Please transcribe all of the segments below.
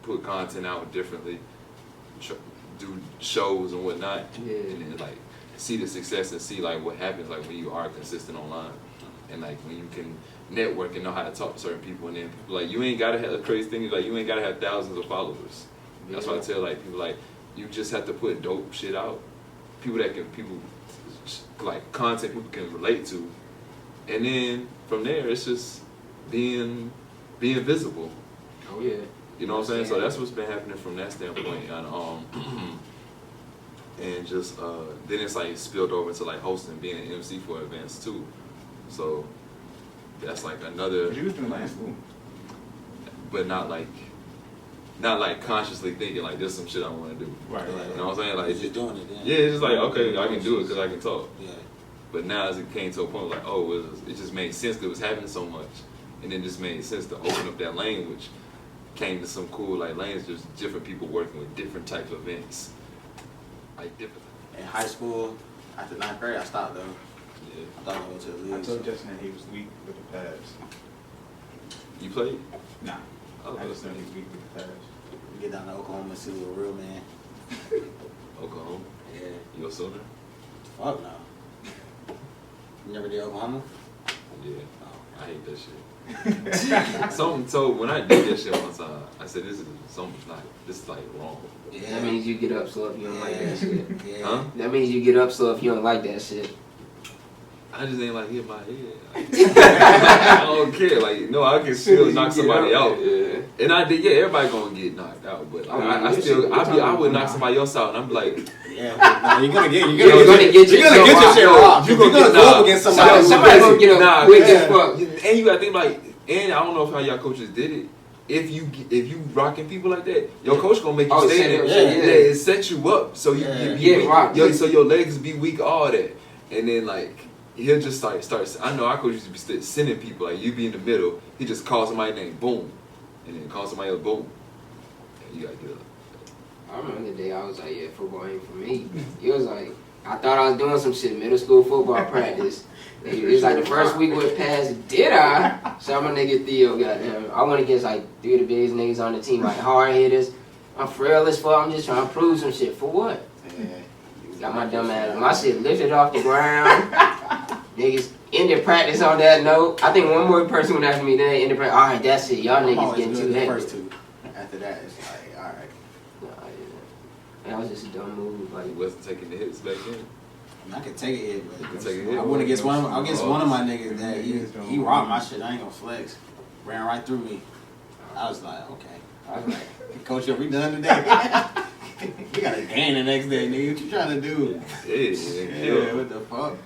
put content out differently, do shows and whatnot, Yeah. and then like see the success and see like what happens like when you are consistent online, and like when you can network and know how to talk to certain people, and then people like you ain't gotta have the crazy thing is like you ain't gotta have thousands of followers. That's why I tell like people like you just have to put dope shit out, people like content people can relate to, and then from there it's just being visible. Oh yeah. You know what I'm saying? So that's what's been happening from that standpoint, and just then it's like spilled over to like hosting, being an MC for events too. So that's like another. You was doing that in school, but not like consciously thinking like this is some shit I want to do. right? You know what I'm saying? Like just doing it. yeah, it's just like okay, I can do it because I can talk. Yeah. But now as it came to a point like it just made sense because it was happening so much, and it just made sense to open up that lane, which came to some cool like lanes, just different people working with different types of events, like different. In high school, after 9th grade, I stopped though. Yeah. I thought I went to the league. I told Justin that he was weak with the pads. You played? Nah, Oh, I just know he's weak with the pads. We get down to Oklahoma and see a real man. Oklahoma. Yeah. You a Sooner? Fuck no. You never did Oklahoma? Yeah. I hate that shit. Something told when I did that shit one time, I said this is like wrong. Yeah. That means you get up slow if you don't like that shit. Yeah. Huh? That means you get up slow if you don't like that shit. I just ain't like hit my head. I don't care. Like no, I can still knock somebody out. Yeah. And I did. Yeah, everybody gonna get knocked out, but like, I would knock somebody else out, and I'm like. Yeah, no, you're gonna get You're gonna get your shit rocked. You're gonna go up against somebody. Somebody gonna get up quick as fuck. And you gotta think like, and I don't know if how y'all coaches did it. If you rocking people like that, your coach gonna make you stay there. Yeah, it set you up so you so your legs be weak, all that, and then like he'll just start. I know our coach used to be sending people like you be in the middle. He just calls somebody's name, boom, and then call somebody else, boom, and you gotta get up. I remember the day I was like, yeah, football ain't for me. It was like, I thought I was doing some shit, middle school football practice. It was like the first week with pass, did I? So my nigga Theo, goddamn. I went against like 3 of the biggest niggas on the team, like hard hitters. I'm frail as fuck, I'm just trying to prove some shit. For what? Got my dumb ass, my shit lifted off the ground. Niggas ended practice on that note. I think one more person would ask me then, ended practice, alright, that's it, y'all niggas getting too heavy. First two. After that, it's like, alright. That was just a dumb move. Like, He wasn't taking the hits back then. I mean, I could take a hit, but You can take a hit. I went against one of my niggas that he rocked my shit. I ain't gonna flex. Ran right through me. I was like, okay. I was like, Coach, are we done today? We got a game the next day, nigga. What you trying to do? Yeah, what the fuck?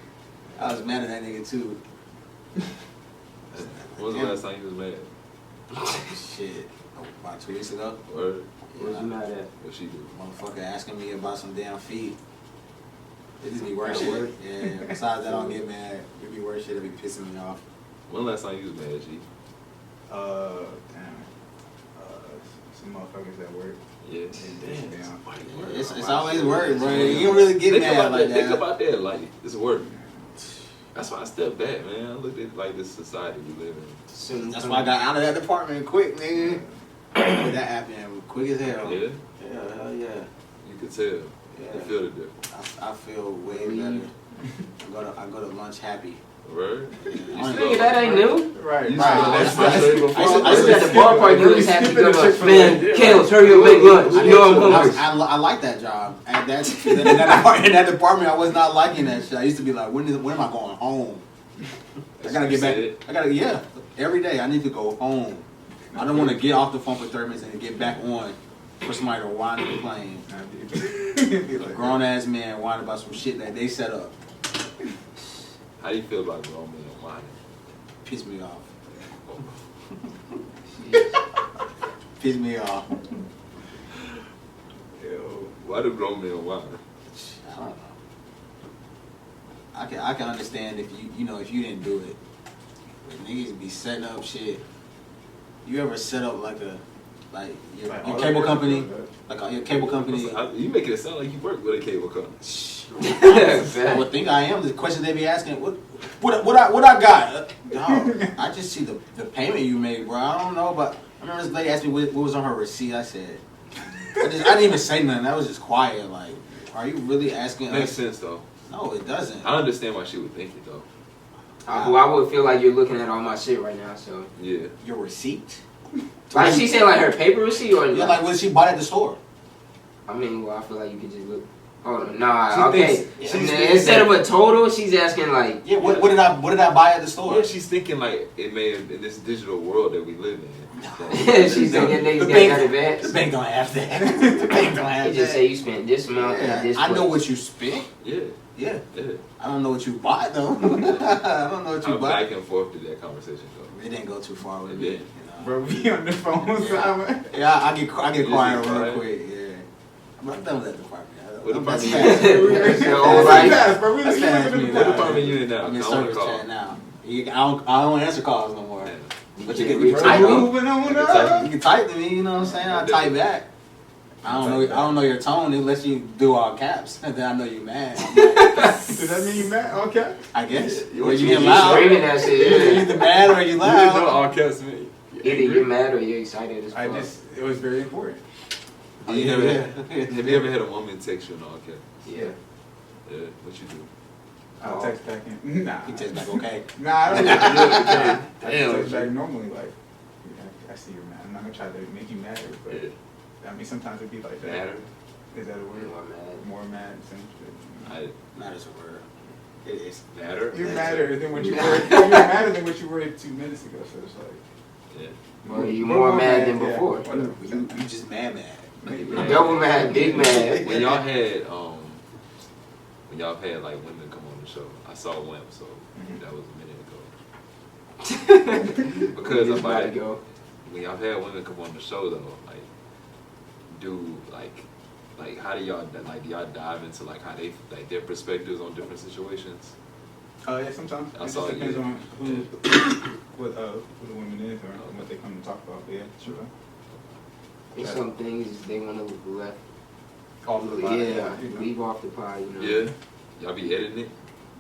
I was mad at that nigga too. When was the last time you was mad? Shit. About 2 weeks ago. Or what you mad at? what she do? Motherfucker asking me about some damn feet. It just be worse shit. Yeah, besides that, I don't get mad. It be worse shit that be pissing me off. When last time you was mad, G? Damn. Some motherfuckers at work. Yeah. It's always work, bro. You don't really get mad like that. Think about that, like, it's work. That's why I stepped back, man. I looked at like this society we live in. That's why I got out of that department quick, nigga. That happened quick as hell. Yeah? Yeah, hell yeah. You could tell. Yeah. You feel the difference. I feel way better. I go to lunch happy. Right? Nigga, that ain't new. Right. You used to go to lunch before? I was at the ballpark, you was happy to go to man, Kales, hurry up, make lunch. You know I'm hungry. I like that job. In that department, I was not liking that shit. I used to be like, when am I going home? I gotta get back. Yeah. Every day, I need to go home. I don't want to get off the phone for 30 minutes and get back on for somebody to whine and complain. A grown ass man whine about some shit that they set up. How do you feel about grown men whining? Piss me off. Piss me off. Yo, why do grown men whine? I don't know. I can understand if if you didn't do it. But niggas be setting up shit. You ever set up like your cable company? Like your cable company? You make it sound like you work with a cable company. I would think I am. The question they be asking, what I got? Dog, I just see the payment you made, bro. I don't know, but remember this lady asked me what was on her receipt. I said, I didn't even say nothing. I was just quiet. Like, are you really asking Makes us? sense though. No, it doesn't. I understand why she would think it though. Well, I would feel like you're looking at all my shit right now, so. Yeah. Your receipt? Like she said, like her paper receipt or Yeah, like when she bought at the store. I mean, well, I feel like you could just look. Hold on, nah, She okay. Instead of a total, she's asking like. Yeah, what did I buy at the store? Yeah, she's thinking like it may have in this digital world that we live in. She's thinking niggas got that advance. The bank don't have that. The bank don't have They just that. say you spent this amount at this I know place. what you spent. Yeah. Yeah. Yeah. I don't know what you bought though. I don't know what you I'm bought. back and forth through that conversation though. It didn't go too far with It me. did. You know? Bro, we on the phone Yeah. silent. Yeah, I get quiet quiet? real quick. Yeah, but I'm done with that department. What That's department fast. That's your old That's life. fast, bro. We That's live fast, in the man. What department you in now? I'm in I wanna service call. chat now. I don't answer calls no more. Yeah. But Yeah, you we can type type. Moving on up. You can type to me. You know what I'm saying? I type back. I don't know your tone unless you do all caps. And then I know you mad. I'm like, Does that mean you mad? Okay. I guess. Yeah, Or you you get loud. screaming that shit. You're Yeah. either mad or you You know loud. all caps me. Either you're mad or you're excited as I fuck. just, it was very important. Have you ever had a woman text you in all caps? Yeah. Yeah. What you do? I'll text back in. Nah. He takes back okay. Nah, I don't. Yeah, I Damn. text back normally like, I see you're mad. I'm not gonna try to make you mad, but Yeah. I mean sometimes it'd be like that. Matter. Is that a word? More mad. More mad, same shit. Mad is a word. It is. Matter. You're That's madder than what you Yeah. were. You're madder than what you were 2 minutes ago. So it's like. Yeah. Well, you more mad than yeah, before. whatever. You just mad. Yeah. Double mad, big mad. When y'all had like women come on the show, I saw Wimp, so that was a minute ago. Because It's I'm about to like, go. when y'all had women come on the show though, like, how do y'all dive into like how they like their perspectives on different situations? Yeah, sometimes. I It saw just depends you. on who the woman is or what they come to talk about. But yeah, sure. There's some things they want to left. Off the pod, Yeah, you know. leave off the pod, you know. Yeah, y'all be editing it.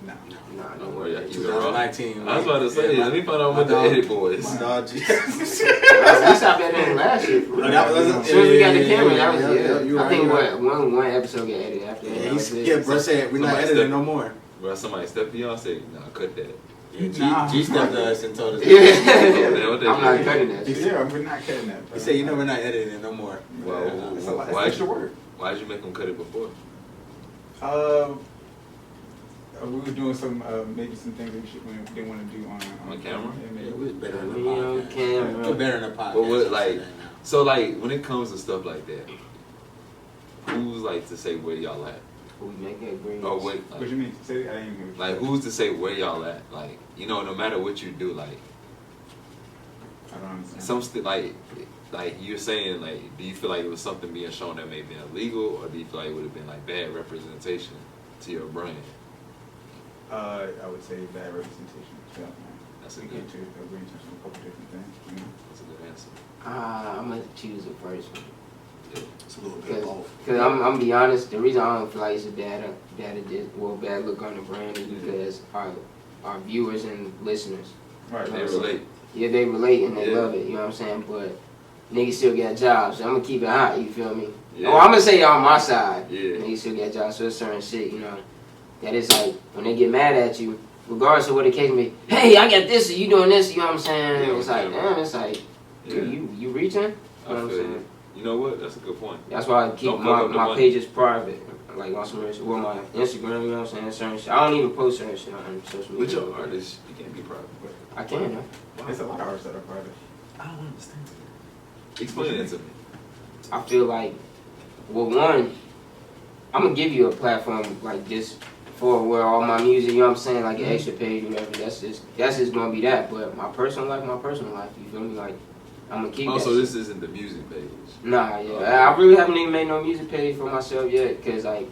Nah. Nah, Don't no worry, way. I keep it raw. 2019. I was about to say, Yeah, let me find out my what the dog- edit boys. My dog just. We stopped editing last year. For real. As soon as we got the camera, that was you I right, think you right. one episode got edited after that. Yeah, That was it. yeah, bro said we're not Somebody editing step- no more. Bro, somebody stepped to y'all and said, nah, cut that. Yeah, G stepped to us and told us. Yeah. what they I'm not do? cutting that shit. Yeah, we're not cutting that. Bro. He said, you know, we're not editing it no more. Well, It's a lot. It's why extra work. Why'd you make them cut it before? We were doing some maybe some things that we didn't want to do on camera? Yeah, Yeah, maybe. we was better in the Me on podcast. camera. We're better in the podcast. But what, than like, that now. so like when it comes to stuff like that, who's like to say where y'all at? We make agreements. Or what? What you mean? Say I didn't hear what you Like said. who's to say where y'all at? Like no matter what you do, like I don't understand. like you're saying, like, do you feel like it was something being shown that may have been illegal, or do you feel like it would have been like bad representation to your brand? I would say bad representation. Yeah, That's a we good. came to agreement on a couple different things. You know? That's a good answer. I'm gonna choose the first one. Yeah. It's a little bit of both. Cause I'm gonna be honest. The reason I don't feel like it's a bad look on the brand is because our viewers and listeners, Right. They right. relate. yeah, they relate and they Yeah. love it. You know what I'm saying? But niggas still got jobs. So I'm gonna keep it hot. You feel me? Yeah. Oh, I'm gonna say on my side. Yeah. Niggas still got jobs. So it's certain shit, you know, that is like when they get mad at you, regardless of what the case may be. Hey, I got this. Or you doing this? You know what I'm saying? Yeah, It's like, yeah. damn. It's like, Yeah. you reaching? You know I what I'm feel saying? you. You know what? That's a good point. That's why I keep Don't fuck up the my money. pages private. Like on some my Instagram, you know what I'm saying? Certain shit. I don't even post certain shit on social With media. your artist, you can't be private. I can, huh? It's a lot of artists that are private. I don't understand. Explain it to me. I feel like, well, one, I'm gonna give you a platform like this for where all my music, you know what I'm saying, like an extra page, whatever. That's just gonna be that. But my personal life. You feel me? Like I'm gonna keep. Oh, that so shit. this isn't the music page. Nah, yeah. I really haven't even made no music page for myself yet, cause like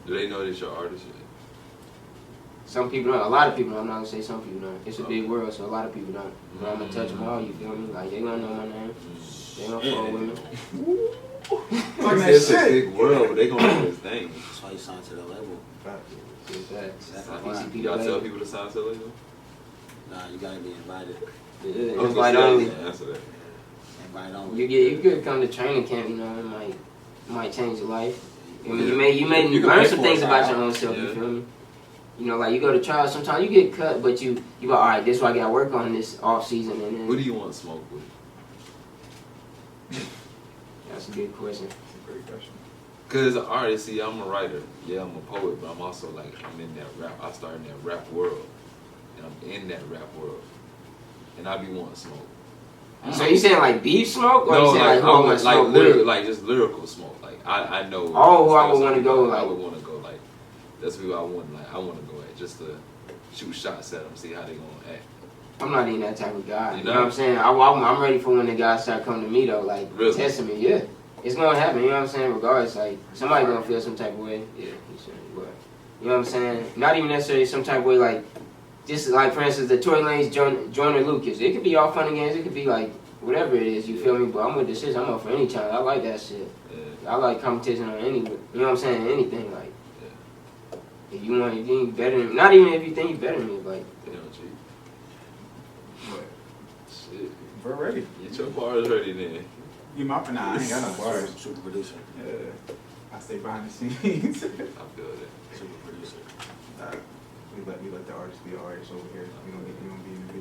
Do they know that you're an artist yet? some people don't. A lot of people don't. I'm not gonna say some people don't. It's a big world, so a lot of people don't. But I'm gonna touch them all. You feel me? Like they gonna know my name. They gonna follow with me. Talking that It's a shit. big world, but they gonna know his name. That's why you signed to the label. It's facts. That's Like, why. PCP Y'all tell label. people to sign to the label? Nah, you gotta be invited. Yeah, I was it's gonna like say, only. yeah, answer that. Right on. You could come to training camp. You know, it might change your life. I mean, you may You can learn pay some for things it, about right? your own self. Yeah. You feel me? You know, like you go to trials. Sometimes you get cut, but you go, all right. This is what I got to work on this off season, and then What do you want to smoke with? that's a good question. That's a great question. Cause as an artist, see, I'm a writer. Yeah, I'm a poet, but I'm also like I'm in that rap. I started in that rap world, and I'm in that rap world, and I be wanting to smoke. So you saying like beef smoke, or you saying like who I want to like smoke with? like just lyrical smoke. Like I know. Oh, who I would that's wanna what go, I like- would want to go like. That's who I want. Like I want to go at just to shoot shots at them, see how they gonna act. I'm not even that type of guy. You You know? know what I'm saying? I'm ready for when the guys start coming to me though, like Really? testing me. Yeah, it's gonna happen. You know what I'm saying? Regardless, like somebody gonna feel some type of way. Yeah, you said, but you know what I'm saying? Not even necessarily some type of way. Like just like for instance, the Tory Lanez, Joyner Lucas. It could be all fun and games. It could be like whatever it is. You feel me? But I'm with the shit. I'm up for any challenge. I like that shit. Yeah. I like competition on any. You know what I'm saying? Anything like. If you think you better than me, not even if you think you better than me, like They don't cheat. But Shit. we're ready. Get your bars ready then. You my nah, I ain't got no bars. Super producer. I stay behind the scenes. I feel that. Super producer. We let the artists be artists over here. We don't be in the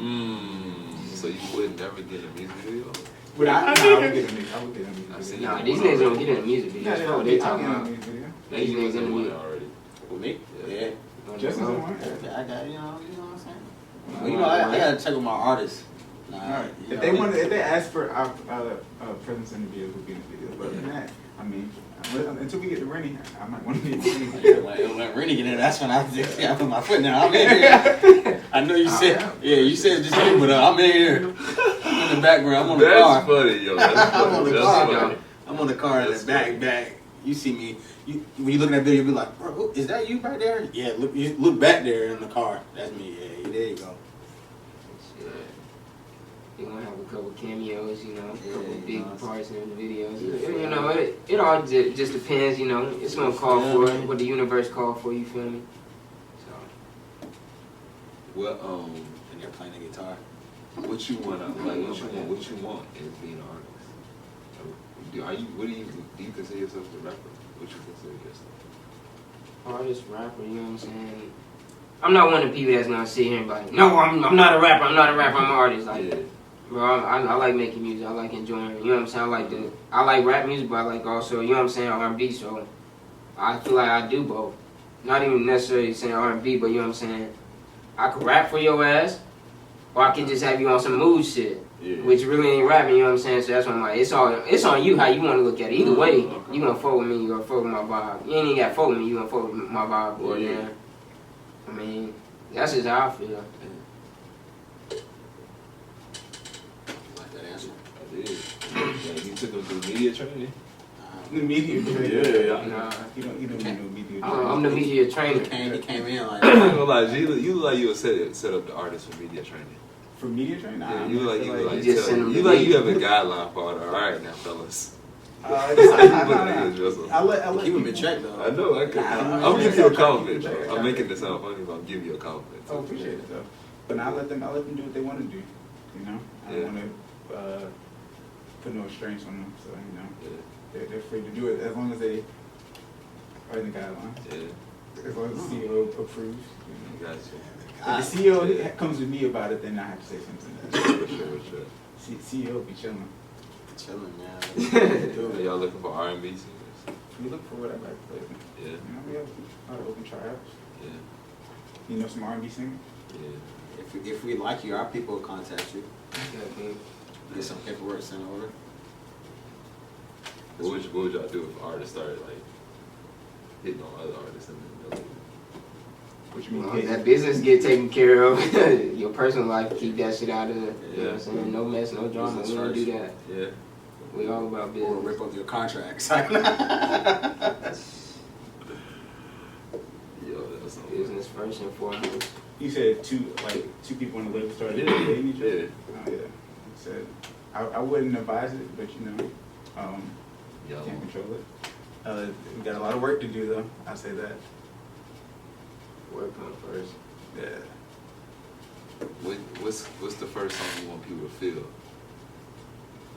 videos. So you would never get a music video? But I would get a music. I would get a music. I video. seen nah, these niggas don't get in the music videos. Yeah, That's what they I'll talking get in a about. music video. These You niggas was in the in one music. already. With me? Yeah. Justin's in one. Yeah, I got you know what I'm saying. Well, you know, I gotta check with my artists. Nah, Alright. you If they ask for our presence in the video, we'll be in the video. But other than that, I mean, until we get to Rennie, I might want to be in the video. When Rennie get in, that's when I put my foot down. I'm in here. I know you said, you said just him, but I'm in here. I'm in the background. I'm on the car. That's funny, yo. That's funny. I'm on the That's car. funny. I'm on the car in the back. You see me. When you look at that video, you be like, bro, is that you back there? Yeah, you look back there in the car. That's me. Yeah, there you go. Shit. They gonna have a couple cameos, you know, a couple Yeah, big you know, parts in the videos. Yeah. You know, it all just depends. You know, it's gonna call for it. What the universe call for. You feel me? So. Well, And you're playing the guitar. what you want? What you want is being an artist. Do you consider yourself a rapper? What you consider yourself? Artist, rapper, you know what I'm saying? I'm not one of the people that's gonna sit here and be like, no, I'm not a rapper, I'm an artist. Like, Yeah. bro, I like making music, I like enjoying it, you know what I'm saying? I like rap music, but I like also, you know what I'm saying, R&B, so I feel like I do both. Not even necessarily saying R&B, but you know what I'm saying? I could rap for your ass, or I could just have you on some mood shit. Yeah. Which really ain't rapping, you know what I'm saying? So that's why I'm like, it's on you how you want to look at it. Either way, you gonna fuck with me, you gonna fuck with my vibe. You ain't even gotta fuck with me, you gonna fuck with my vibe. Or Yeah. I mean, that's just how I feel. Like that answer. I did. Yeah, you took them through media training? The media. Yeah. Nah, You don't need no media. I'm the media trainer. He came in like, I'm not gonna lie, you look like you would set up the artist for media training. For media training? Nah, Yeah, I you feel like You just send them you to like me. you have a guideline for it. All right, now, fellas. I let keep him in people- check though. I know. I could. Nah, I'm giving you a I'm compliment. trying to keep I'm it making this sound funny, but I'm giving you a compliment. Oh, appreciate it though. But I let them do what they want to do. You know, I Yeah. don't want to put no restraints on them. So you know, Yeah. they're free to do it as long as they are in the guidelines. Yeah. As long as the CEO approves. You know. You got If the CEO comes with me about it, then I have to say something. you. For sure. CEO be chilling. Chilling, man. Are y'all looking for R&B singers? We look for whatever I play. Yeah. You know, we have a lot of open tryouts. Yeah. You know some R&B singers? Yeah. If we like you, our people will contact you. Okay. Get some paperwork sent over. What would y'all do if artists started like hitting on other artists and then What you mean? Well, that business get taken care of. Your personal life, keep that shit out of it. You know what I'm saying? No mess, no drama. Business We don't do that. yeah. We all about Or business. rip up your contracts. Yo, that's something. Business first and foremost. You said two people on the label started dating each other? Yeah. Oh, yeah. You said, I wouldn't advise it, but you know, Yo. can't control it. We got a lot of work to do though, I say that. Work on first. Yeah. What's the first song you want people to feel?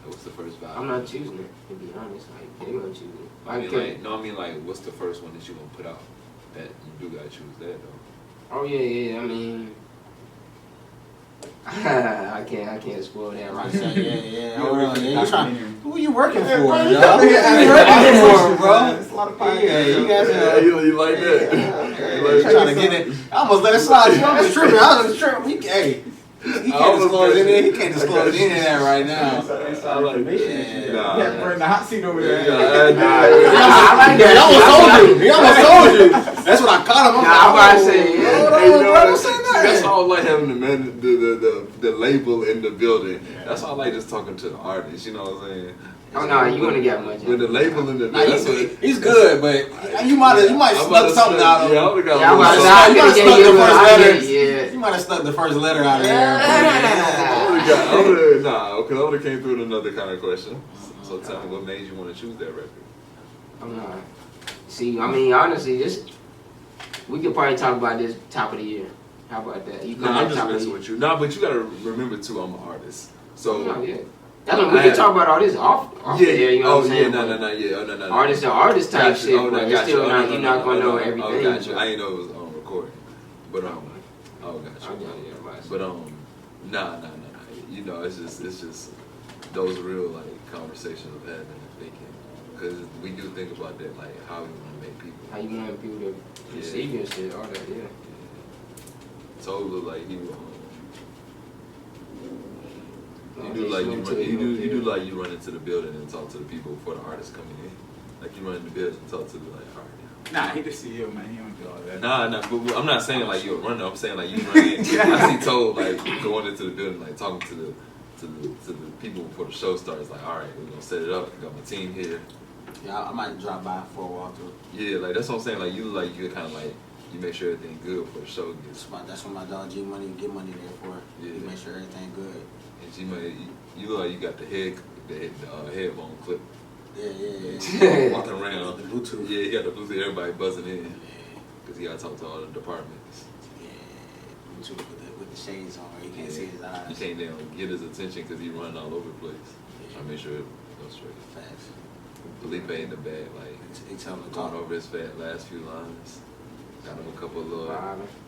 What's the first vibe? I'm not choosing it, to be honest. Like, they gonna choose it. I mean, like, what's the first one that you gonna put out? That you do gotta choose that though. Oh yeah. I mean, I can't spoil that right now. Yeah. Who you working for, Yeah, dog? bro. Who you working for, bro? It's a lot of podcasts. Yeah, you guys you like that? You trying to get it? I almost let it slide. You almost tripping. I was tripping. Hey, he can't disclose any. He can't disclose any of that right now. I like that. Nah. Yeah, we're in the hot seat over there. I like that. He almost told you. He almost told you. That's what I caught him. I'm about to say, Hey, that's all I like having the label in the building. That's all I like just talking to the artist. You know what I'm saying? Oh no, you wouldn't get much. With the label in the Nah, he's good, but you might snuck something out of him. Yeah, I would've got Yeah, a little You might have snuck the first letter out of there. I would've came through with another kind of question. So tell me, what made you want to choose that record? I'm not. See, I mean, honestly, we could probably talk about this top of the year. How about that? You I'm just messing with you. Nah, but you gotta remember too, I'm an artist. So yeah. That's what we can talk about all this off the air, you know what I'm saying? No. Artist to artist type shit, Oh, but no, it's got still you. not, you're not gonna know Oh, everything. got you. I didn't know it was on recording. But got you. But nah. You know, it's just those real like conversations of having and thinking, because we do think about that, like how we want to make people. How you want people to perceive your shit, all that, yeah. So it look like you do like you run into the building and talk to the people before the artists coming in. Like you run in the building and talk to the like artist. Nah, he the CEO, man. He don't do all that. Nah, but I'm not saying like you're a runner. I'm saying like you run in. I see told like going into the building, like talking to the people before the show starts. Like, all right, we're gonna set it up. Got my team here. Yeah, I might drop by for a walkthrough. Yeah, like that's what I'm saying. Like you kind of like you make sure everything good before the show gets. That's what my dog G Money get money there for. Yeah. You make sure everything good. And G Money, you look like you got the headphone clip. Yeah. Walking around. The Bluetooth. Yeah, he got the Bluetooth. Everybody buzzing in. Because he got to talk to all the departments. Yeah. Bluetooth with the shades on. You can't see his eyes. You can't damn get his attention because he running all over the place. Trying to make sure it goes straight. Facts. Felipe in the bag, like he tell him to going talk over his last few lines. Got him a couple of little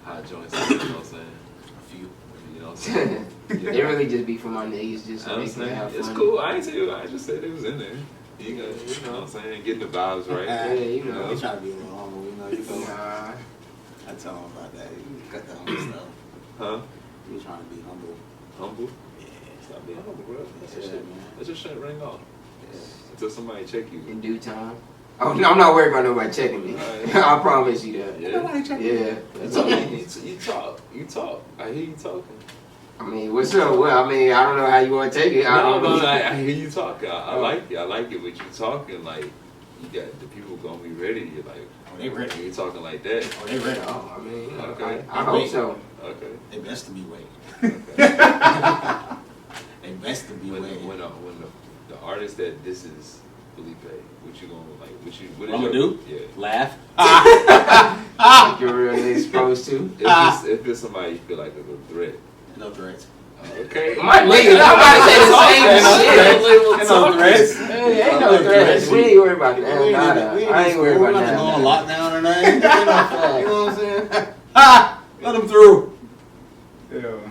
hot joints. You know what I'm saying? A few. You know what I'm saying? They really just be for my niggas, just so I they can have fun. It's cool. I ain't tell you. I just said it was in there. You know what I'm saying? Getting the vibes right. Yeah, you know. He trying to be a little humble, you know. You feel Nah. I tell him about that. You cut that humble stuff. Huh? You trying to be humble. Humble? Yeah. Stop being humble, bro. That's your shit, man. Let your shit ring off. Yeah. Until somebody check you. In due time. Oh no, I'm not worried about nobody checking me. I promise you that. Yeah. Nobody checking Yeah. That's all. You talk. I hear you talking. I mean, what's up? Well, I mean, I don't know how you want to take it. I hear you talking. I like it. I like it. But you talking like you got the people gonna be ready. You're like, oh, they ready. You talking like that? Oh, they ready. Oh, I mean, okay. I hope so. Okay. They best to be waiting. Okay. They best to be waiting. When the artist that this is Felipe, what you gonna like? What I'm gonna do? Yeah. Laugh. You're really exposed to. If it's somebody you feel like is a threat. No threats. Okay. My niggas, I'm about to say the same shit. Ain't no threats. Ain't no threats. We ain't worried about that. I ain't worried about that. We're not going on lockdown or nothing. You know what I'm saying? Ha! Let them through. Yo,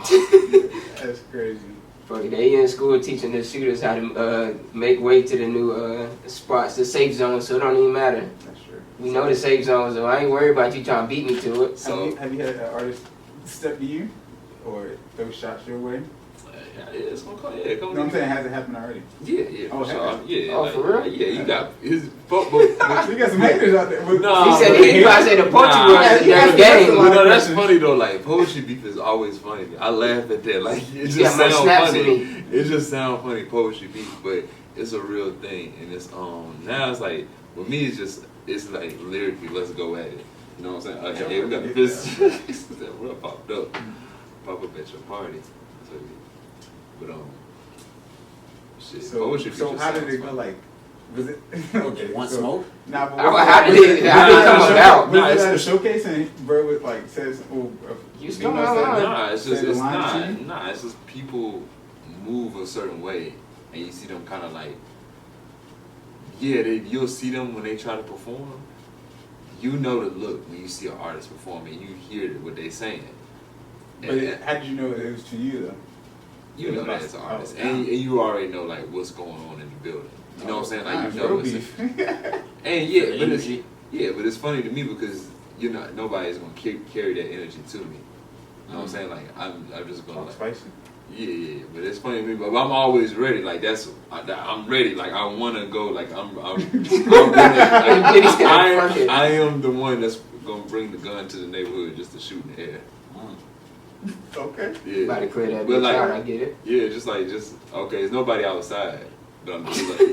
that's crazy. Fuck it, they in school teaching the shooters how to make way to the new spots, the safe zone, so it don't even matter. That's true. We know the safe zone, so I ain't worried about you trying to beat me to it. So have you had an artist step to you or throw shots your way? It's gonna come. Yeah, come. No, I'm saying, has it happened already? Yeah. Oh, For sure. Yeah. Oh, like, for real? Yeah, you got his. You got some haters out there. No, He said he about to say the poetry was a damn game. You know, that's funny though. Like poetry beef is always funny. I laugh at that. Like it just got more sounds snaps funny. than me. It just sounds funny, poetry beef, but it's a real thing. And it's now it's like with me it's like lyrically, let's go at it. You know what I'm saying? Okay, we got the business that real popped up. Pop up at your party. But shit. So Poetry beef how just did sounds it go? funny. Like, was it okay? Want so, smoke? Nah, but How did it come about? Was it at a showcase and bro would like says, "Oh, You still not lying. Nah, it's Say the line to you? it's just people move a certain way, and you see them kind of like, yeah, you'll see them when they try to perform. You know the look when you see an artist perform and you hear what they saying. But how did you know it was to you though? You know that as an artist, and you already know like what's going on in the building. You know what I'm saying? Like you know it's and but it's funny to me because nobody's gonna carry that energy to me. You know what I'm saying? Like I'm just gonna like spicy. Yeah, but it's funny to me. But I'm always ready. Like I'm ready. Like I want to go. Like I'm ready. Like, I am the one that's gonna bring the gun to the neighborhood just to shoot in the air. Okay. Yeah. About to create that bitch out, I get it. Yeah, just okay. There's nobody outside, but I'm just like, you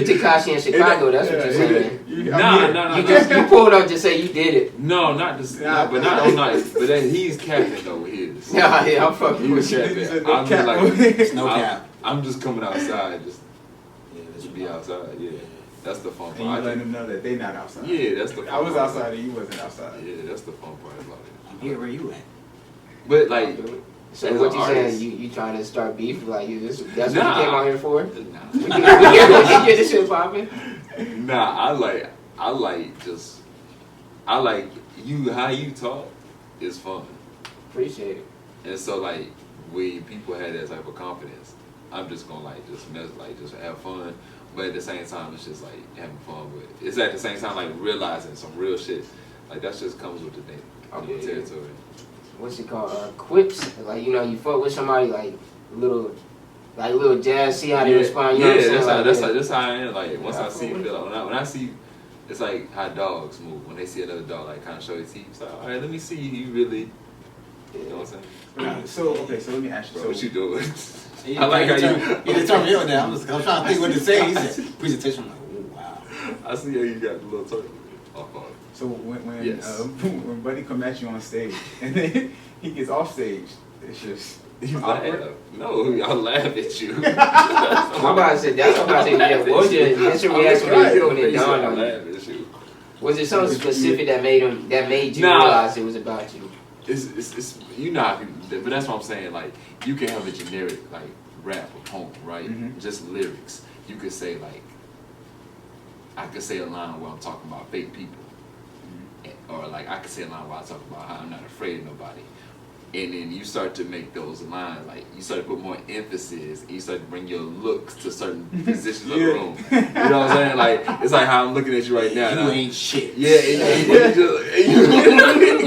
Tekashi in Chicago. That's what you're saying. Nah. You pulled up to say you did it. No, not this. But not on night. But then he's capping though with his. Yeah, I'm fucking with you. I'm just like, no cap. I'm just coming outside, just to be outside. Yeah. That's the fun part. And you letting them know that they not outside. Yeah, that's the fun I was part. outside and you wasn't outside. Yeah, that's the fun part about it. I'm here where you at. But like, so what you saying? You trying to start beef? Like that's what you came out here for? Nah. We get this shit popping. Nah, I like you. How you talk is fun. Appreciate it. And so like when people have that type of confidence, I'm just gonna just have fun. But at the same time, it's just like having fun with it. It's at the same time like realizing some real shit. Like that just comes with the thing. The territory. What's it called? Quips. Like you fuck with somebody like little jazz. See how they respond. You know what I'm saying? That's how I am. Like once I see it, when I see, it's like how dogs move. When they see another dog, like kind of show his teeth. It's like, all right, let me see you really. You know what I'm saying? So let me ask you. Bro, what you doing? I like how you determined me on that. I'm trying to think what to say. He said presentation. I'm like, oh wow. I see how you got the little turtle. So when Buddy come at you on stage and then he gets off stage, it's just awkward. No, y'all laugh at you. I'm about to say yeah. What was your initial reaction when it dawned on you? Was it something specific that made you realize it was about you? It's you know how people, but that's what I'm saying. Like you can have a generic like rap or poem, right? Mm-hmm. Just lyrics. You could say like, I could say a line where I'm talking about fake people, or like I could say a line where I talk about how I'm not afraid of nobody. And then you start to make those lines, like you start to put more emphasis, and you start to bring your looks to certain positions of the room. You know what I'm saying? Like it's like how I'm looking at you right now. You ain't shit. Yeah, and you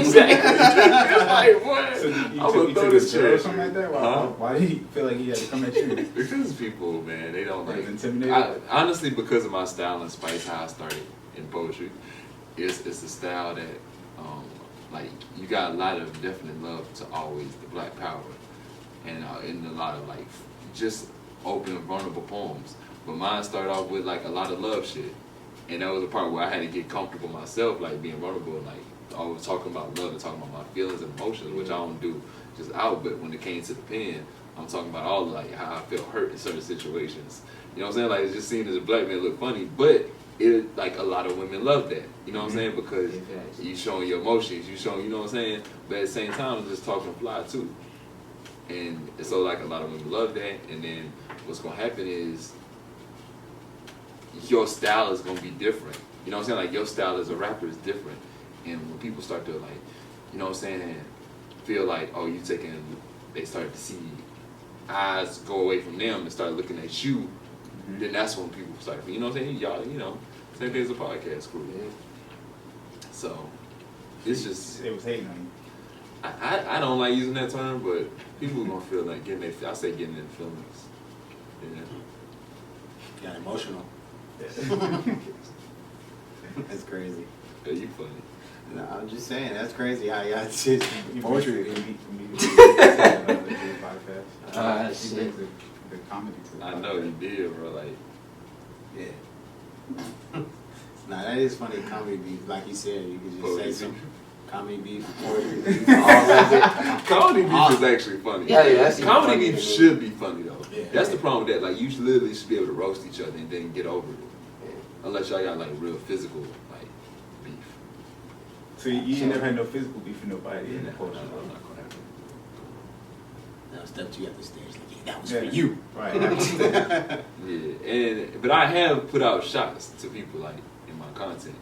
exactly. It's like what? So you I'm took his or something like that? Why did he feel like he had to come at you? Because people, man, they don't like. Intimidated? Honestly, because of my style and spice, how I started in poetry, it's a style that. Like you got a lot of definite love to always the Black Power, and a lot of like just open and vulnerable poems. But mine started off with like a lot of love shit, and that was the part where I had to get comfortable myself, like being vulnerable, and like always talking about love and talking about my feelings and emotions, which I don't do just out. But when it came to the pen, I'm talking about all like how I felt hurt in certain situations. You know what I'm saying? Like it's just seeing as a black man look funny, but. It like a lot of women love that, you know what I'm saying? Because you showing your emotions, you showing, you know what I'm saying? But at the same time, it's just talking fly too. And so like a lot of women love that. And then what's gonna happen is your style is gonna be different. You know what I'm saying? Like your style as a rapper is different. And when people start to like, you know what I'm saying, feel like, oh, they start to see eyes go away from them and start looking at you. Then that's when people start, you know what I'm saying? Y'all, you know, same thing as a podcast crew. So, it's just. It was hating on you. I don't like using that term, but people are going to feel like getting their feelings. Yeah. Got emotional. That's crazy. Yeah, you funny. No, I'm just saying, that's crazy how y'all shit poetry. Shit. The comedy to I know you did, bro. Like, yeah. Nah, that is funny. Comedy beef, like you said, you could just say some comedy beef, poetry beef, all of it. Comedy beef is actually funny. Yeah, comedy beef should be funny though. Yeah. That's the problem with that. Like, you literally should be able to roast each other and then get over it. Unless y'all got like real physical like beef. So you never had no physical beef with nobody in the poetry? I'm not gonna have it. done stepped you at the stage. Like, yeah, that was for you. Right. Yeah, but I have put out shots to people like in my content.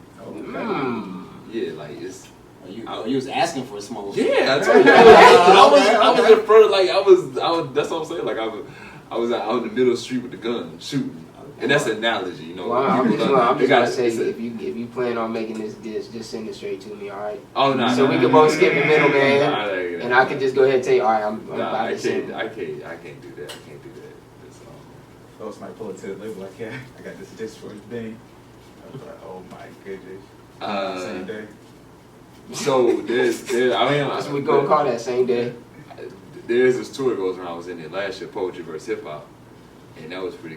Yeah, like it's. You was asking for smoke. Yeah, I told you. I was in front of I was. That's what I'm saying. Like I was out in the middle of the street with the gun shooting, and that's an analogy, you know. Well, I'm just gonna say it's if you plan on making this dish, just send it straight to me, all right? Oh no. So we can both skip the middle, man, and I can just go ahead and tell you, all right, I'm about to send. I can't do that. I can't do that. Oh, somebody pull it to the label like, yeah, I got this dish for his thing. I was like, oh my goodness. Same day. So there's That's what we gonna call that, same day. There's this tour that goes around. I was in there last year, Poetry versus Hip Hop, and that was pretty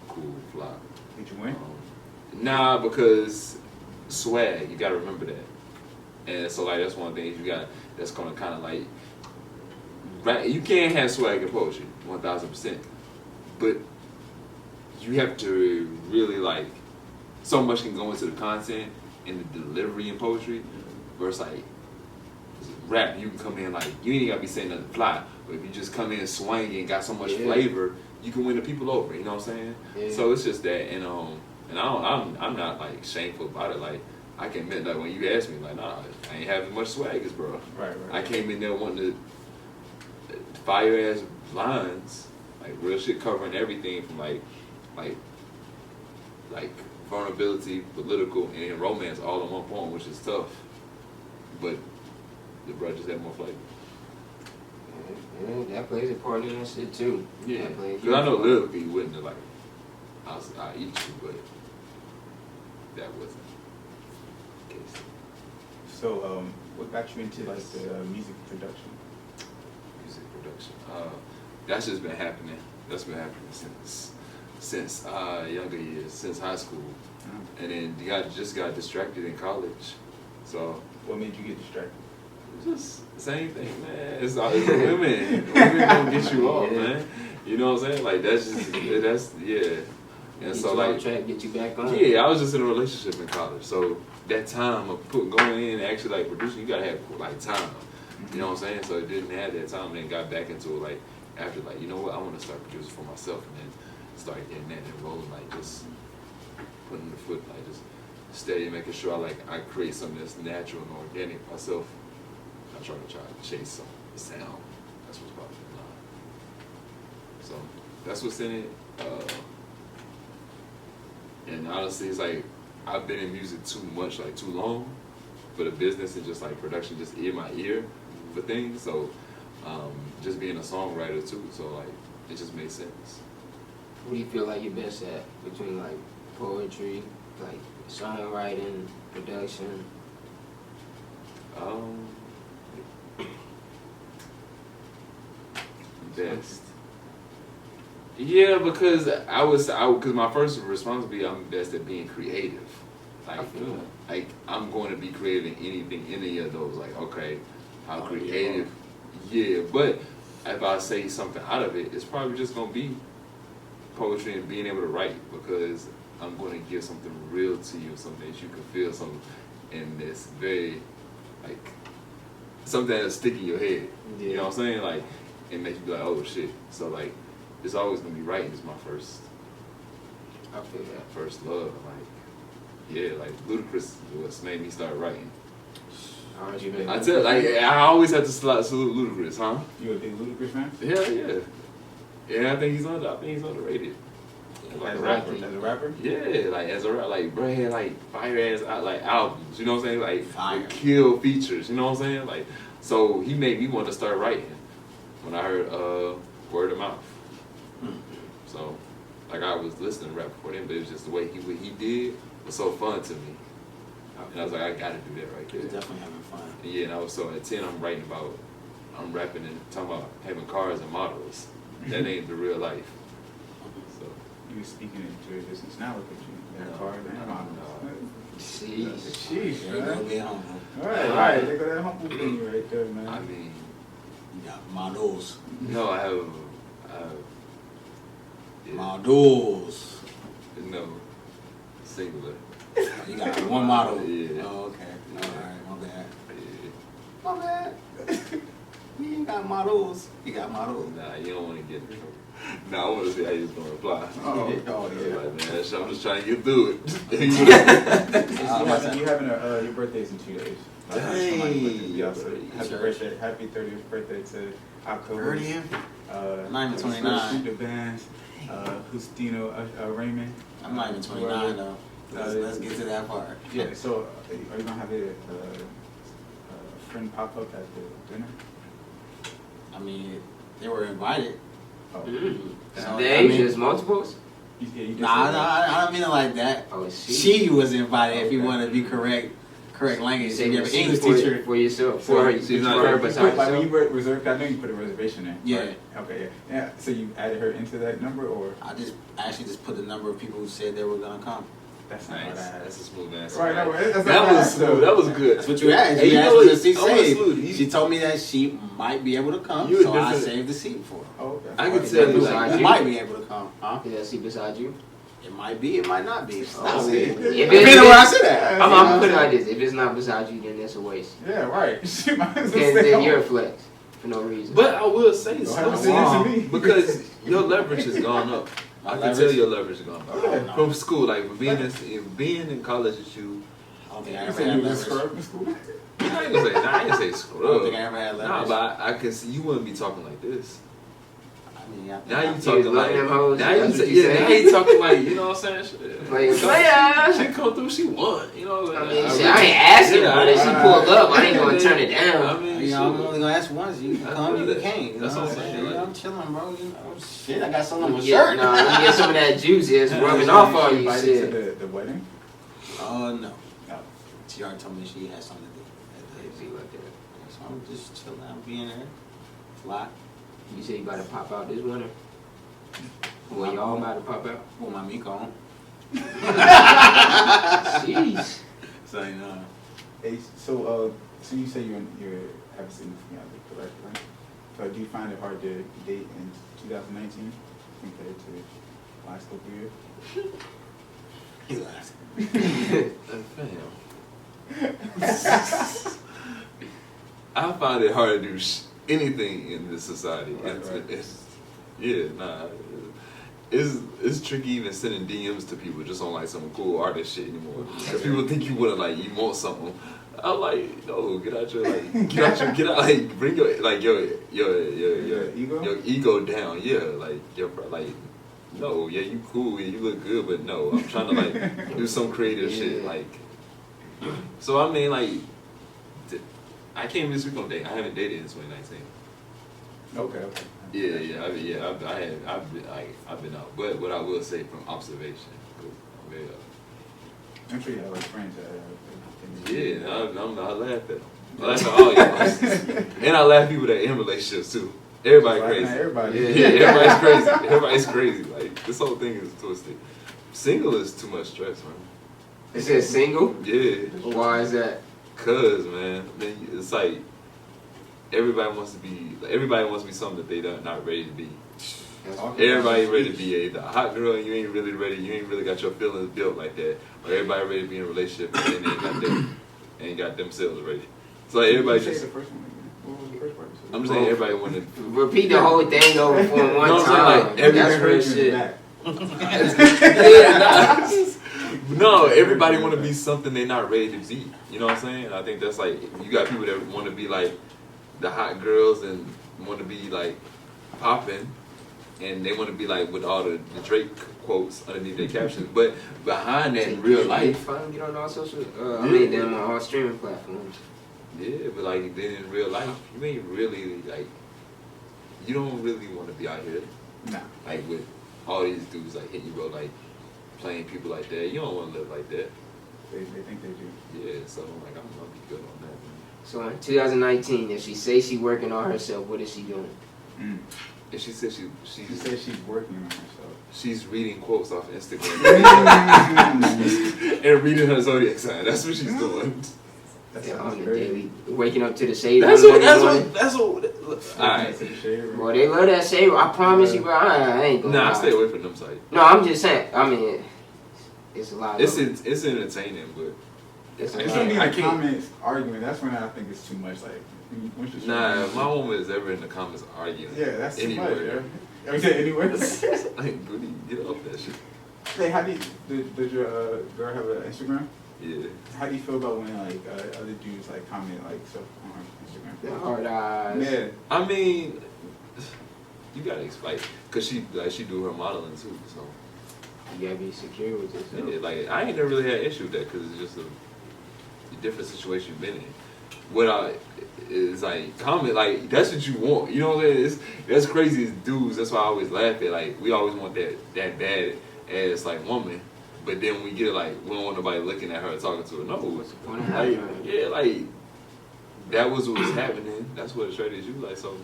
cool flop. Did you win? Nah, because swag, you gotta remember that. And so like that's one of the things that's gonna kind of like, you can't have swag in poetry, 1000%, but you have to really like, so much can go into the content and the delivery in poetry, versus like rap, you can come in like, you ain't gotta be saying nothing fly, but if you just come in swinging and got so much flavor, you can win the people over, you know what I'm saying? Yeah. So it's just that, and I'm not like shameful about it, like I can admit that when you ask me, like, nah, I ain't having much swag as bro. Right. I came in there wanting to fire ass lines, like real shit covering everything from like vulnerability, political, and romance all in one poem, which is tough. But the bro just had more flavor. Yeah, that plays a part in that shit too. Yeah, because I know lyrically you wouldn't have like, I'll eat you, but that wasn't the case. So, what got you into like the music production? Music production. That's just been happening. That's been happening since younger years, since high school, and then just got distracted in college. So what made you get distracted? Just same thing, man. It's women. Women gonna get you off, man. You know what I'm saying? Like that's yeah. And so like get you back on. Yeah, I was just in a relationship in college, so that time of going in and actually like producing, you gotta have like time. You know what I'm saying? So it didn't have that time, and then got back into it like after like, you know what, I want to start producing for myself, and then start getting that and rolling, like just putting the foot, like just steady, making sure I create something that's natural and organic myself. I try to chase some sound. That's what's about it. So that's what's in it. And honestly, it's like I've been in music too much, like too long, for the business and just like production, just in my ear for things. So just being a songwriter too. So like it just makes sense. What do you feel like you're best at between like poetry, like songwriting, production? Best. Yeah, because because my first responsibility, I'm best at being creative. Like, I feel that. Like I'm going to be creative in anything, any of those. Like, okay, how creative? Yeah, but if I say something out of it, it's probably just gonna be poetry and being able to write, because I'm going to give something real to you, something that you can feel, something, and it's very like something that'll stick in your head. Yeah. You know what I'm saying? Like, it makes you be like, oh shit. So like, it's always gonna be writing. Is my first. I feel that. First love. Like, yeah, like Ludacris was made me start writing. I tell, like, I always have to salute Ludacris, huh? You a big Ludacris fan? Hell yeah. Yeah, I think he's underrated. As a rapper? Yeah, like as a rapper, like bro had like fire ass like albums, you know what I'm saying? Like Fire. kill features, you know what I'm saying? Like, so he made me want to start writing when I heard Word of Mouth. So like I was listening to rap before then, but it was just the way what he did was so fun to me. And I was like, I gotta do that right there. You're definitely having fun. Yeah, and I was so at 10 I'm rapping and talking about having cars and models. That ain't the real life. So You were speaking into your business now, look at you. You got cars and models. Sheesh, There you go, be humble. Alright, there go that humble thing right there, man. I mean, You got models. no, I have yeah, Models. no, singular. You got one model. Yeah. Oh, okay. Alright, my bad. Yeah. My bad. We ain't got models. He got models. Nah, you don't want to get. Nah, I want to see how you was gonna reply. Oh, yeah. Like, man, I'm just trying to get through it. You having your birthday's in 2 days. Dang. Happy 30th birthday to October. 30th? Not even 29. The band, Justino Raymond. I'm not even 29 though. Let's get to that part. Yeah, so are you gonna have a friend pop up at the dinner? I mean, they were invited. Oh. So, Just multiples? Nah, I don't mean it like that. Oh, She was invited, if you want to be correct language. Say You have an receipt English for- teacher. for yourself. So For her, she's not for her there. besides Like when yourself. you reserved, I know you put a reservation in. Yeah. Right? Okay, yeah. So you added her into that number, or I actually just put the number of people who said they were gonna come. that's not Nice. what I asked. That's a smooth answer. Right, no, that's not That what I was asked, though. smooth. That was good. That's what you asked. Hey, You you asked know for the what? seat I wanna saved. salute you. She told me that she might be able to come, You a so I different- saved the seat for her. Oh, okay. I can Is tell that you, beside like, You might be able to come, huh? Is that seat beside you? It might be, it might not be. Oh, I'll see. if Depending on where I sit at. I'm gonna put it like this. If it's not beside you, then that's a waste. Yeah, right. She might as well Then stay you're a home. flex for no reason. But I will say Don't have to something say that to me. because your leverage has gone up. My I can leverage? tell your leverage has gone up. Okay. From school, like being in college with you. I don't think I You ever said had you was a leverage. scrub in school? I ain't gonna say, I ain't gonna say I don't scrub. think I ever had Nah, leverage. but I can see you wouldn't be talking like this. I mean, I think Now I- you was talking like, loving them hoes, now you that's what you yeah, said? now you talking like, you know what I'm saying? Shit. Playa. She come through, she won, you know. Like, I mean, shit, I ain't asking Yeah, her. If she pulled up, I ain't gonna turn it I down. mean, You know, I'm only gonna ask once. You can I come, feel you that. can't. You That's know what what I'm I'm saying, saying? like- I'm chilling, bro. You know, shit, I got something on my Yeah, shirt. nah, let me get some of that juice. It's rubbing off all you invited shit. to the wedding? No. No. She already told me she had something to do. So I'm just chilling. I'm being there. Fly. You say you about to pop out this winter? Well, y'all about to pop out? With my Miko on. Jeez. So, you know. Hey, so you say you have a significant other, correct? Right? So do you find it hard to date in 2019 compared to last couple of years? He laughed. I find it hard to do anything in this society. Right, right. It's tricky even sending DMs to people just on like some cool artist shit anymore. If people think you wanna like you want something, I'm like, no, get out, like bring your like your ego? your ego down. Yeah, like no, yeah, you cool, yeah, you look good, but no, I'm trying to like do some creative shit, like. So I mean, like, I came this week on date. I haven't dated in 2019. Okay. I've been out, but what I will say from observation, I'm sure you have like friends that I laugh at them. I laugh at all y'all, and I laugh at people that in relationships too. Everybody crazy. Everybody. Yeah, everybody's crazy. Everybody's crazy. Like this whole thing is twisted. Single is too much stress, man. It says single? Yeah. Why is that? Cause man, it's like everybody wants to be something that they're not ready to be. Everybody ready to be a hot girl and you ain't really ready, you ain't really got your feelings built like that. Or everybody ready to be in a relationship and they ain't got themselves ready. So like everybody Say just the first one again. What was the first part? I'm saying everybody want to Repeat the whole thing over for one No, I'm saying, time. like, every That's real encouragement shit. back. No, everybody want to be something they're not ready to be. You know what I'm saying? I think that's like you got people that want to be like the hot girls and want to be like popping, and they want to be like with all the Drake quotes underneath their captions. But behind that in real life, Find it on all social. I mean, them on all streaming platforms. yeah. But like then in real life, you ain't really like you don't really want to be out here Nah. like with all these dudes like hitting you, bro, like playing people like that. You don't want to live like that. They think they do. Yeah, so I'm like, I'm gonna be good on that, man. So in 2019, if she say she working on herself, what is she doing? Mm. And she said She says she's working on herself. she's reading quotes off Instagram and reading her zodiac sign. That's what she's doing. That Yeah, sounds on the great. daily, waking up to the shade. That's room what. every morning. Alright. To the shade room. Boy, they love that shade room. I promise you, bro. I ain't gonna Nah, I lie. stay away from them sites. No, I'm just saying. I mean, it's a lot. It's entertaining, but It's It's gonna be in I the can't- comments arguing. That's when I think it's too much. Like, once you Nah, start- if my woman is ever in the comments arguing. Yeah, that's too much. anywhere. Yeah. I said anywhere. Like, Goody, get off that shit. Hey, how do you, does your girl have an Instagram? Yeah. How do you feel about when like other dudes like comment like stuff on Instagram? The hard eyes. Yeah. I mean, you gotta explain, cause she do her modeling too, so. You gotta be secure with yourself. Yeah, like I ain't never really had issue with that because it's just a different situation you've been in. What I is like comment like that's what you want. You know what I'm saying? That's crazy as dudes. That's why I always laugh at like we always want that bad ass like woman, but then when we get it like we don't want nobody looking at her or talking to her. No, What's the point of like, having her? yeah, like that was what was happening. That's what attracted you. Like so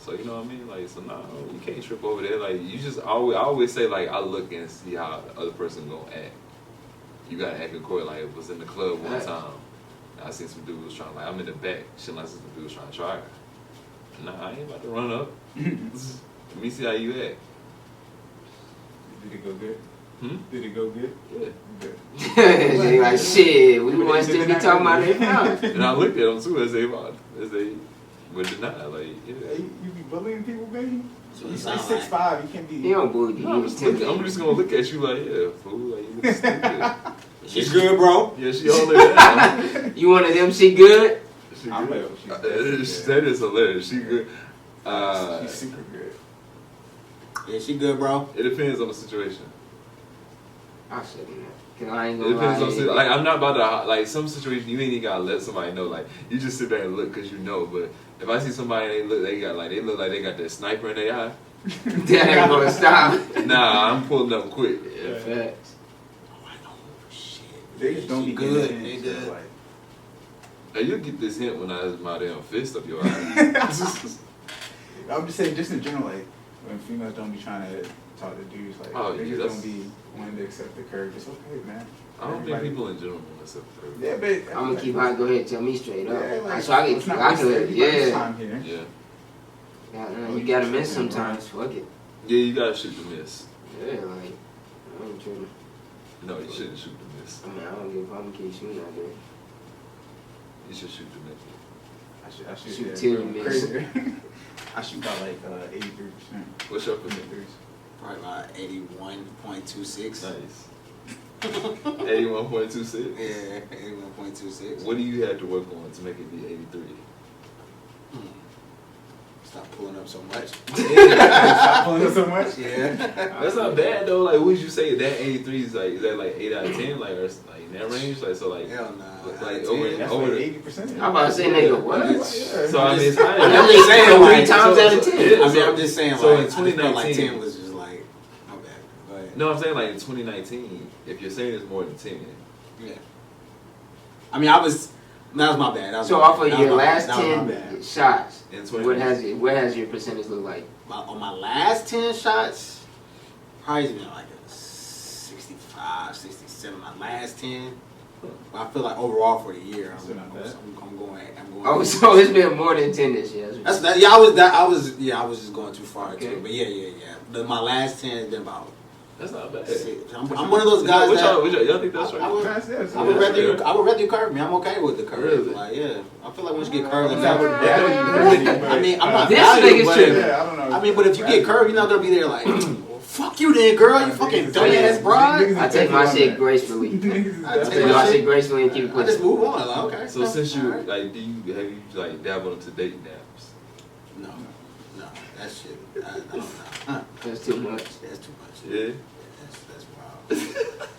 you know what I mean? Like so no, you can't trip over there. Like you just I always say like I look and see how the other person gonna act. You gotta act according. Like I was in the club one time. I seen some dudes trying like I'm in the back. Shit, like some dudes trying to try her. Nah, I ain't about to run up. Let me see how you act. Did it go good? Hmm? Did it go good? Yeah. Good. They like, shit, we want to still be talking about it now. And I looked at them too as they would deny. Like, Hey, yeah. you be bullying people, baby? That's what it You're sound like like. 6'5", you can't be. He don't bully you. No, He was timid. I'm just gonna look at you like, yeah, fool, like you look stupid. She's good, bro. Yeah, she all that. You one of them, she good? She I'm good. like, she's good. That is hilarious. She good. She's super good. Yeah, she good, bro. It depends on the situation. I shouldn't have. Cause I ain't It gonna depends on lie. like I'm not about to like some situation you ain't even gotta let somebody know. Like you just sit there and look because you know. But if I see somebody they look like they got that sniper in their eye. That ain't gonna stop. Nah, I'm pulling up quick. Yeah, facts. Oh, I know. Shit. They just don't She be good. getting They it, good. so, like, Hey, you get this hint when I was my damn fist up your eye. I'm just saying, just in general, like when females don't be trying to talk to dudes, like Oh, they yeah, just that's- don't be wanting to accept the curve. It's okay, man. I don't think people in general want to accept the Yeah, but I'm gonna keep high. Go ahead, tell me straight up. Yeah, like, So I let's get, not I waste could, everybody's yeah. time here. Yeah. You gotta miss sometimes. Fuck it. Yeah, you gotta shoot the miss. Yeah, like I ain't tripping. No, you shouldn't shoot the miss. I mean, I don't give a fuck. I'm keep shooting out there. You should shoot the miss. I shoot Shoot yeah, till you real miss. crazy. I shoot about like 83%. What's your percentage? Probably about 81.26. Nice. 81.26. Yeah, 81.26. What do you have to work on to make it be 83? Stop pulling up so much. Stop pulling up so much. Yeah. That's not bad though. Like, would you say that 83 is that like 8 out of 10? Like, or like in that range? Like, so like. Hell nah. Like, That's over- it. That's over like the- 80%. I'm about to say, nigga, what? So I mean, it's higher. I'm just saying, So like, three times out of 10. yeah, I mean, I'm just saying, so like, in I just felt 2019, like 10 was just like, my bad. Go ahead. No, I'm saying like in 2019, if you're saying it's more than 10, Yeah. I mean, that was my bad. That was So my off bad. of That was your my last bad. That was my 10 bad. shots, in what has your percentage look like? On my last 10 shots, probably been like a 65, 67. My last 10. But I feel like overall for the year, I'm going. Oh, so it's been more than 10 this year. That's that. Yeah, I was just going too far Okay. into it. But yeah. My last 10 has been about. that's not bad. 6. I'm one of those guys y'all think that's right? I would That's I would Yeah, rather that's you. I would rather you curve me. I'm okay with the curve. Really? Like, yeah, I feel like once you get curved, I'm it's not not. value. I mean, I'm not This valued, nigga's but tripping. Yeah, I don't know. I mean, but if you get curved, you're not gonna be there like, well, fuck you, then, girl. You fucking dumbass broad. I take my shit gracefully. I I take take my my shit- shit gracefully and keep it I just pushing. move on. Like, okay. So since you Alright. like, have you like dabbled into dating apps? No, that shit. I don't know. Huh. That's too much. That's too much. Yeah. That's wild.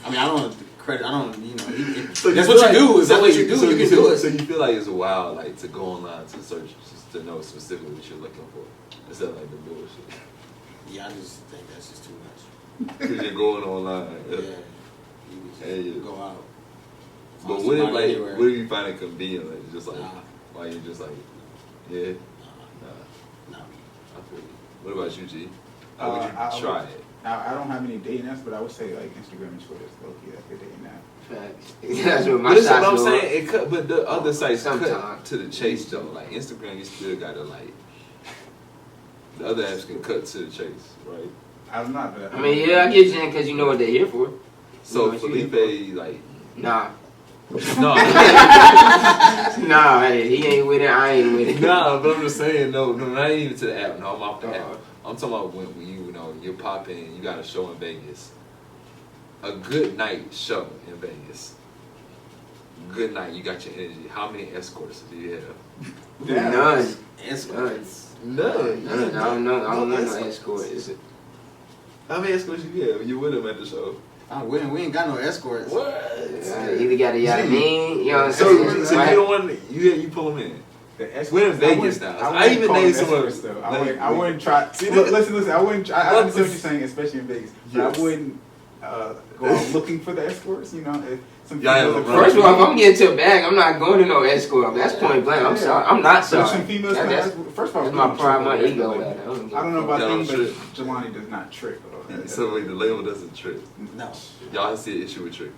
I mean, I don't credit. I don't. You know, So that's you what feel you like- do. If so that's what wait, you do, so you can do So it. you feel like it's wild, like to go online to search just to know specifically what you're looking for instead of like the bullshit. Yeah, I just think that's just too much. Because you're going online. Yeah. You just Yeah. go out. But Find what if somebody like anywhere. what if you find it convenient, like just like Nah. why you just like yeah, No. I feel you. What about you, G? How would you I try would- it? I don't have any dating apps, but I would say like Instagram and Twitter is low-key like a dating app. Facts. That's what my But listen, shots what I'm go saying, up. it cut, but the other sites cut Sometimes. to the chase though. Like Instagram, you still gotta like the other apps can cut to the chase, right? I'm not that. I mean, yeah, I get you in because you know what they're here for. So You know what you Felipe, like, Nah. No. Nah, hey, he ain't with it. I ain't with it. Nah, but I'm just saying, no, not even to the app. No, I'm off the app. I'm talking about when you know you're popping, you got a show in Vegas, a good night show in Vegas. Good night, you got your energy. How many escorts do you have? None. Escorts. None. I don't know no escorts. How many escorts you have? You with them at the show? We ain't got no escorts. What? Either got a mean, you know what I'm So saying? you don't want you pull them in. The escorts. We're in Vegas now. I even named someone. Though. I wouldn't try. Listen. I wouldn't. I understand what you're saying, especially in Vegas. But Yes. I wouldn't go out looking for the escorts. You know, if some Yeah, females are First of all, if I'm getting to a bag, I'm not going to no escort. That's point blank. I'm sorry. I'm not So sorry. some females. First of all, that's my pride, my ego. I don't know about them, but Trip. Jelani does not trick. So wait, the label doesn't trick. No. Y'all see an issue with trick.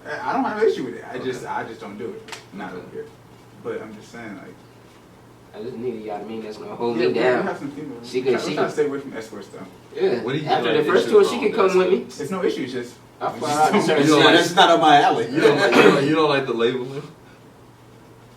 I don't have an issue with it. I just don't do it. Not over here. But I'm just saying, like. I just need a yada mean that's gonna hold Yeah, me we down. have some females. She I'm can- trying to stay away from escorts though. Yeah. What do you After like the first issues tour, she on can come with me. It's no issue. It's just I fly out to certain You don't Yeah, like- that's not up my alley. You don't like the labeling.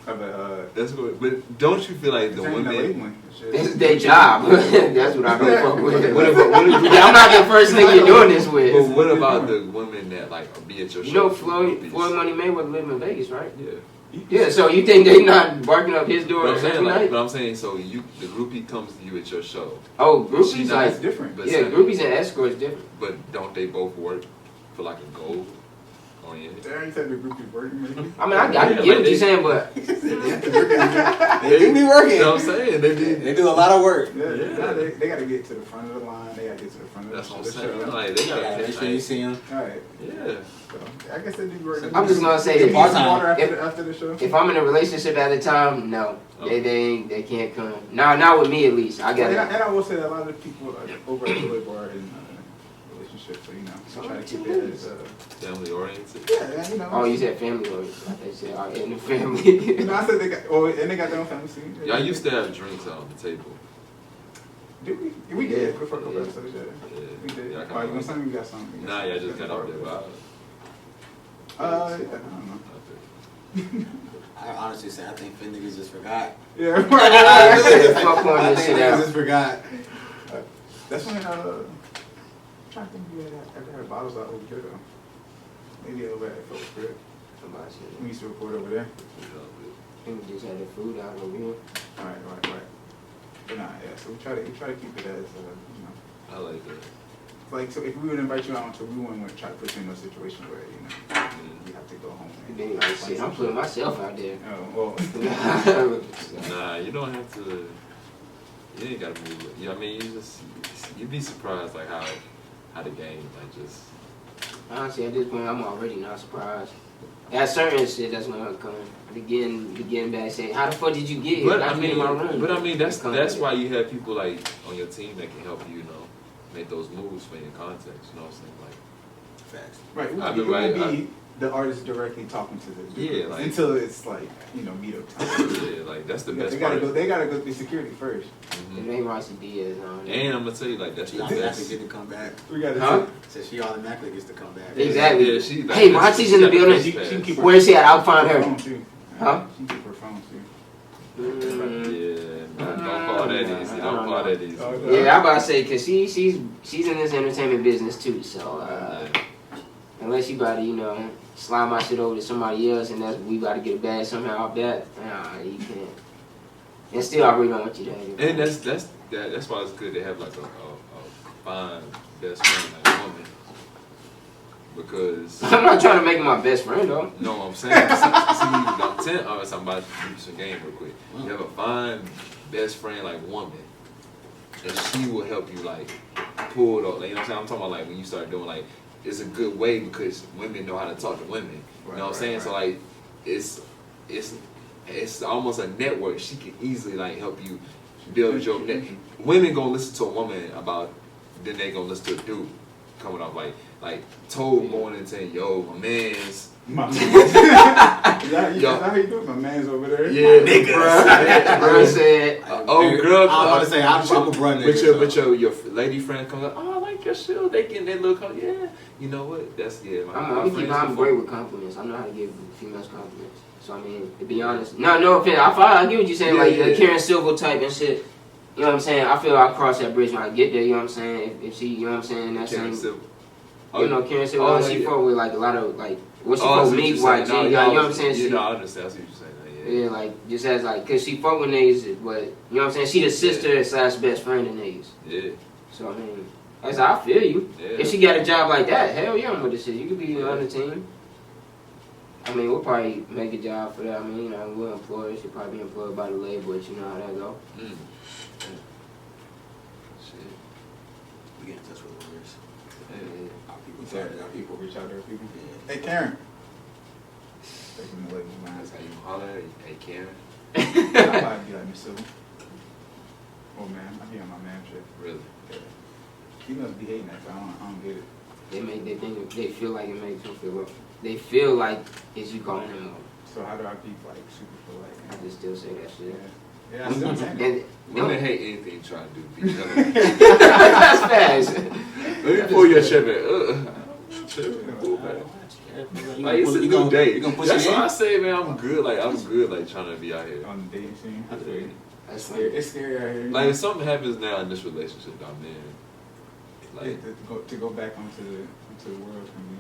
That's what. But don't you feel like the women? labeling. It's This just, is their job. That's what I don't fuck with. What about Yeah, I'm not the first nigga you're doing this But with. what about the women that like be at your show? You know for Floyd groupies? Money Mayweather live in Vegas, right? Yeah. Yeah, so you think they not barking up his door But I'm every saying, night? but I'm saying, so the groupie comes to you at your show. Oh, She groupies not- it's like different. But yeah, some- groupies and escorts different. But don't they both work for like a goal oriented? There you said the group is working. Maybe. I mean, I Yeah, get like what they- you're saying, but They do be working. You know what I'm saying? They did. They do a lot of work. Yeah, Yeah. they got to get to the front of the line. They got to get to the front of That's what I'm the saying. show. Like they Yeah, got make sure you see them. All right. Yeah. So I guess they do work. I'm just gonna say They that need some part-time. water If- after the show. if I'm in a relationship at the time, no, Okay. they can't come. No, not with me at least. I got And it. I will say that a lot of people over at the label are in relationships, so you know, so try to keep it as Family oriented. yeah, you know. Oh, you said family or I thought you said all in the You family. know, I said they got, and they got their own family scene. Y'all used to have drinks out on the table. Did we? We did before a couple episodes, yeah. Yeah. We did. Yeah, I Why, you kinda- want something? We got something. Nah, y'all just got out there vibe. I don't know. Okay. I honestly say I think Finn niggas just forgot. Yeah, Fuck on I this think shit niggas out. just forgot. that's when, I'm trying to think we had bottles out over here though. Maybe over at Focus Crib. Somebody said, We used to record over there. I think we just had the food out over here. Right. But nah, yeah, so we try to keep it as, you know. I like that. Like, so if we would invite you out on tour, we wouldn't try to put you in a situation where, you know, you have to go home. And then like shit, I'm putting myself out there. Oh, well. Nah, you don't have to. You ain't gotta move it. You know what I mean? You'd be surprised like how the game like just. Honestly, at this point, I'm already not surprised. There's certain shit that's gonna come. Getting back, say, how the fuck did you get here? But Got I me in mean, my room. that's why you have people like on your team that can help you, you know, make those moves for your context. You know what I'm saying? Like, Facts. Right, I it mean, will right, be the artist directly talking to the Yeah, like- until it's like, you know, meetup time. yeah, like that's the Yeah, best they gotta part. go. They gotta go through security first. It Mhm. ain't Rossi Diaz on there. And I'm gonna tell you like that's She the automatically best. get to come back. We gotta. Huh? Said she automatically gets to come back. Exactly. Yeah, she, like, Hey, that's- Monty's she in the got building. best She pass. can keep Where is she at? I'll find her her. phone too. Huh? She can keep her phone too. Mm, Yeah, don't call that easy. Don't call that easy. yeah, I'm about to say, cause she's in this entertainment business too. So Yeah. unless you about to, you know, slide my shit over to somebody else, and that's we about to get a bag somehow off that. Nah, you can't. And still, I really don't want you to have your And phone. that's why it's good to have like a fine best friend like a woman. Because I'm not trying to make her my best friend though. no, I'm saying I'm about to give you some game real quick. You have a fine best friend like woman, and she will help you like pull it off. Like, you know what I'm saying? I'm talking about like when you start doing like it's a good way because women know how to talk to women. You know what I'm saying? So like it's almost a network. She can easily like help you build your net. Women gonna listen to a woman about, then they gonna listen to a dude coming off like Toad going and saying, "Yo, my man's." My man. Is that Yo. how you do it? My man's over there. Yeah, Bruh said, oh, girl, I was about to say, I'm a brother. But your lady friend comes up, oh, I like like your shoe. They look, yeah. You know what? That's yeah. I'm great with compliments. I know how to give females compliments. So I mean, to be honest, no offense. I get what you're saying, like the Karen Silver type and shit. You know what I'm saying? I feel I'll cross that bridge when I get there. You know what I'm saying? If she, you know what I'm saying, that Karen same. Silver. You know, Karen Silver, she fought with like a lot of like what she fought with me, YG. You know what I'm saying? You know, I understand. I see what you're saying. Yeah, like just as like, cause she fuck with niggas, but you know what I'm saying? She the sister slash best friend of niggas. Yeah. So I mean, I feel you. Yeah. If she got a job like that, hell yeah, I'm with this shit. You could be on the team. I mean, we'll probably make a job for that. I mean, you know, we'll employ her. She'll probably be employed by the label, but you know how that go. Shit. We get in touch with lawyers. Yeah. Our people reach out to other people. Hey, Karen. Taking the label, man. That's how you holler at her. Hey, Karen. I'll probably be like, Miss Silver. Oh, man. I be on my man trip. Really? Yeah. Females be hating that, so I don't get it. They feel like it makes them feel up. They feel like it's you calling them up. So how do I be like super polite? I just still say that shit. Yeah, I still saying that. And Women hate anything you try to do. Be that's fast. Let me pull your shit back. Like it's a new day. That's why I say, man, I'm good. Like I'm good. Like trying to be out here On the dating scene, I feel you. That's It's scary out here. Like if something happens now in this relationship that I'm in, like to go back onto the world for me.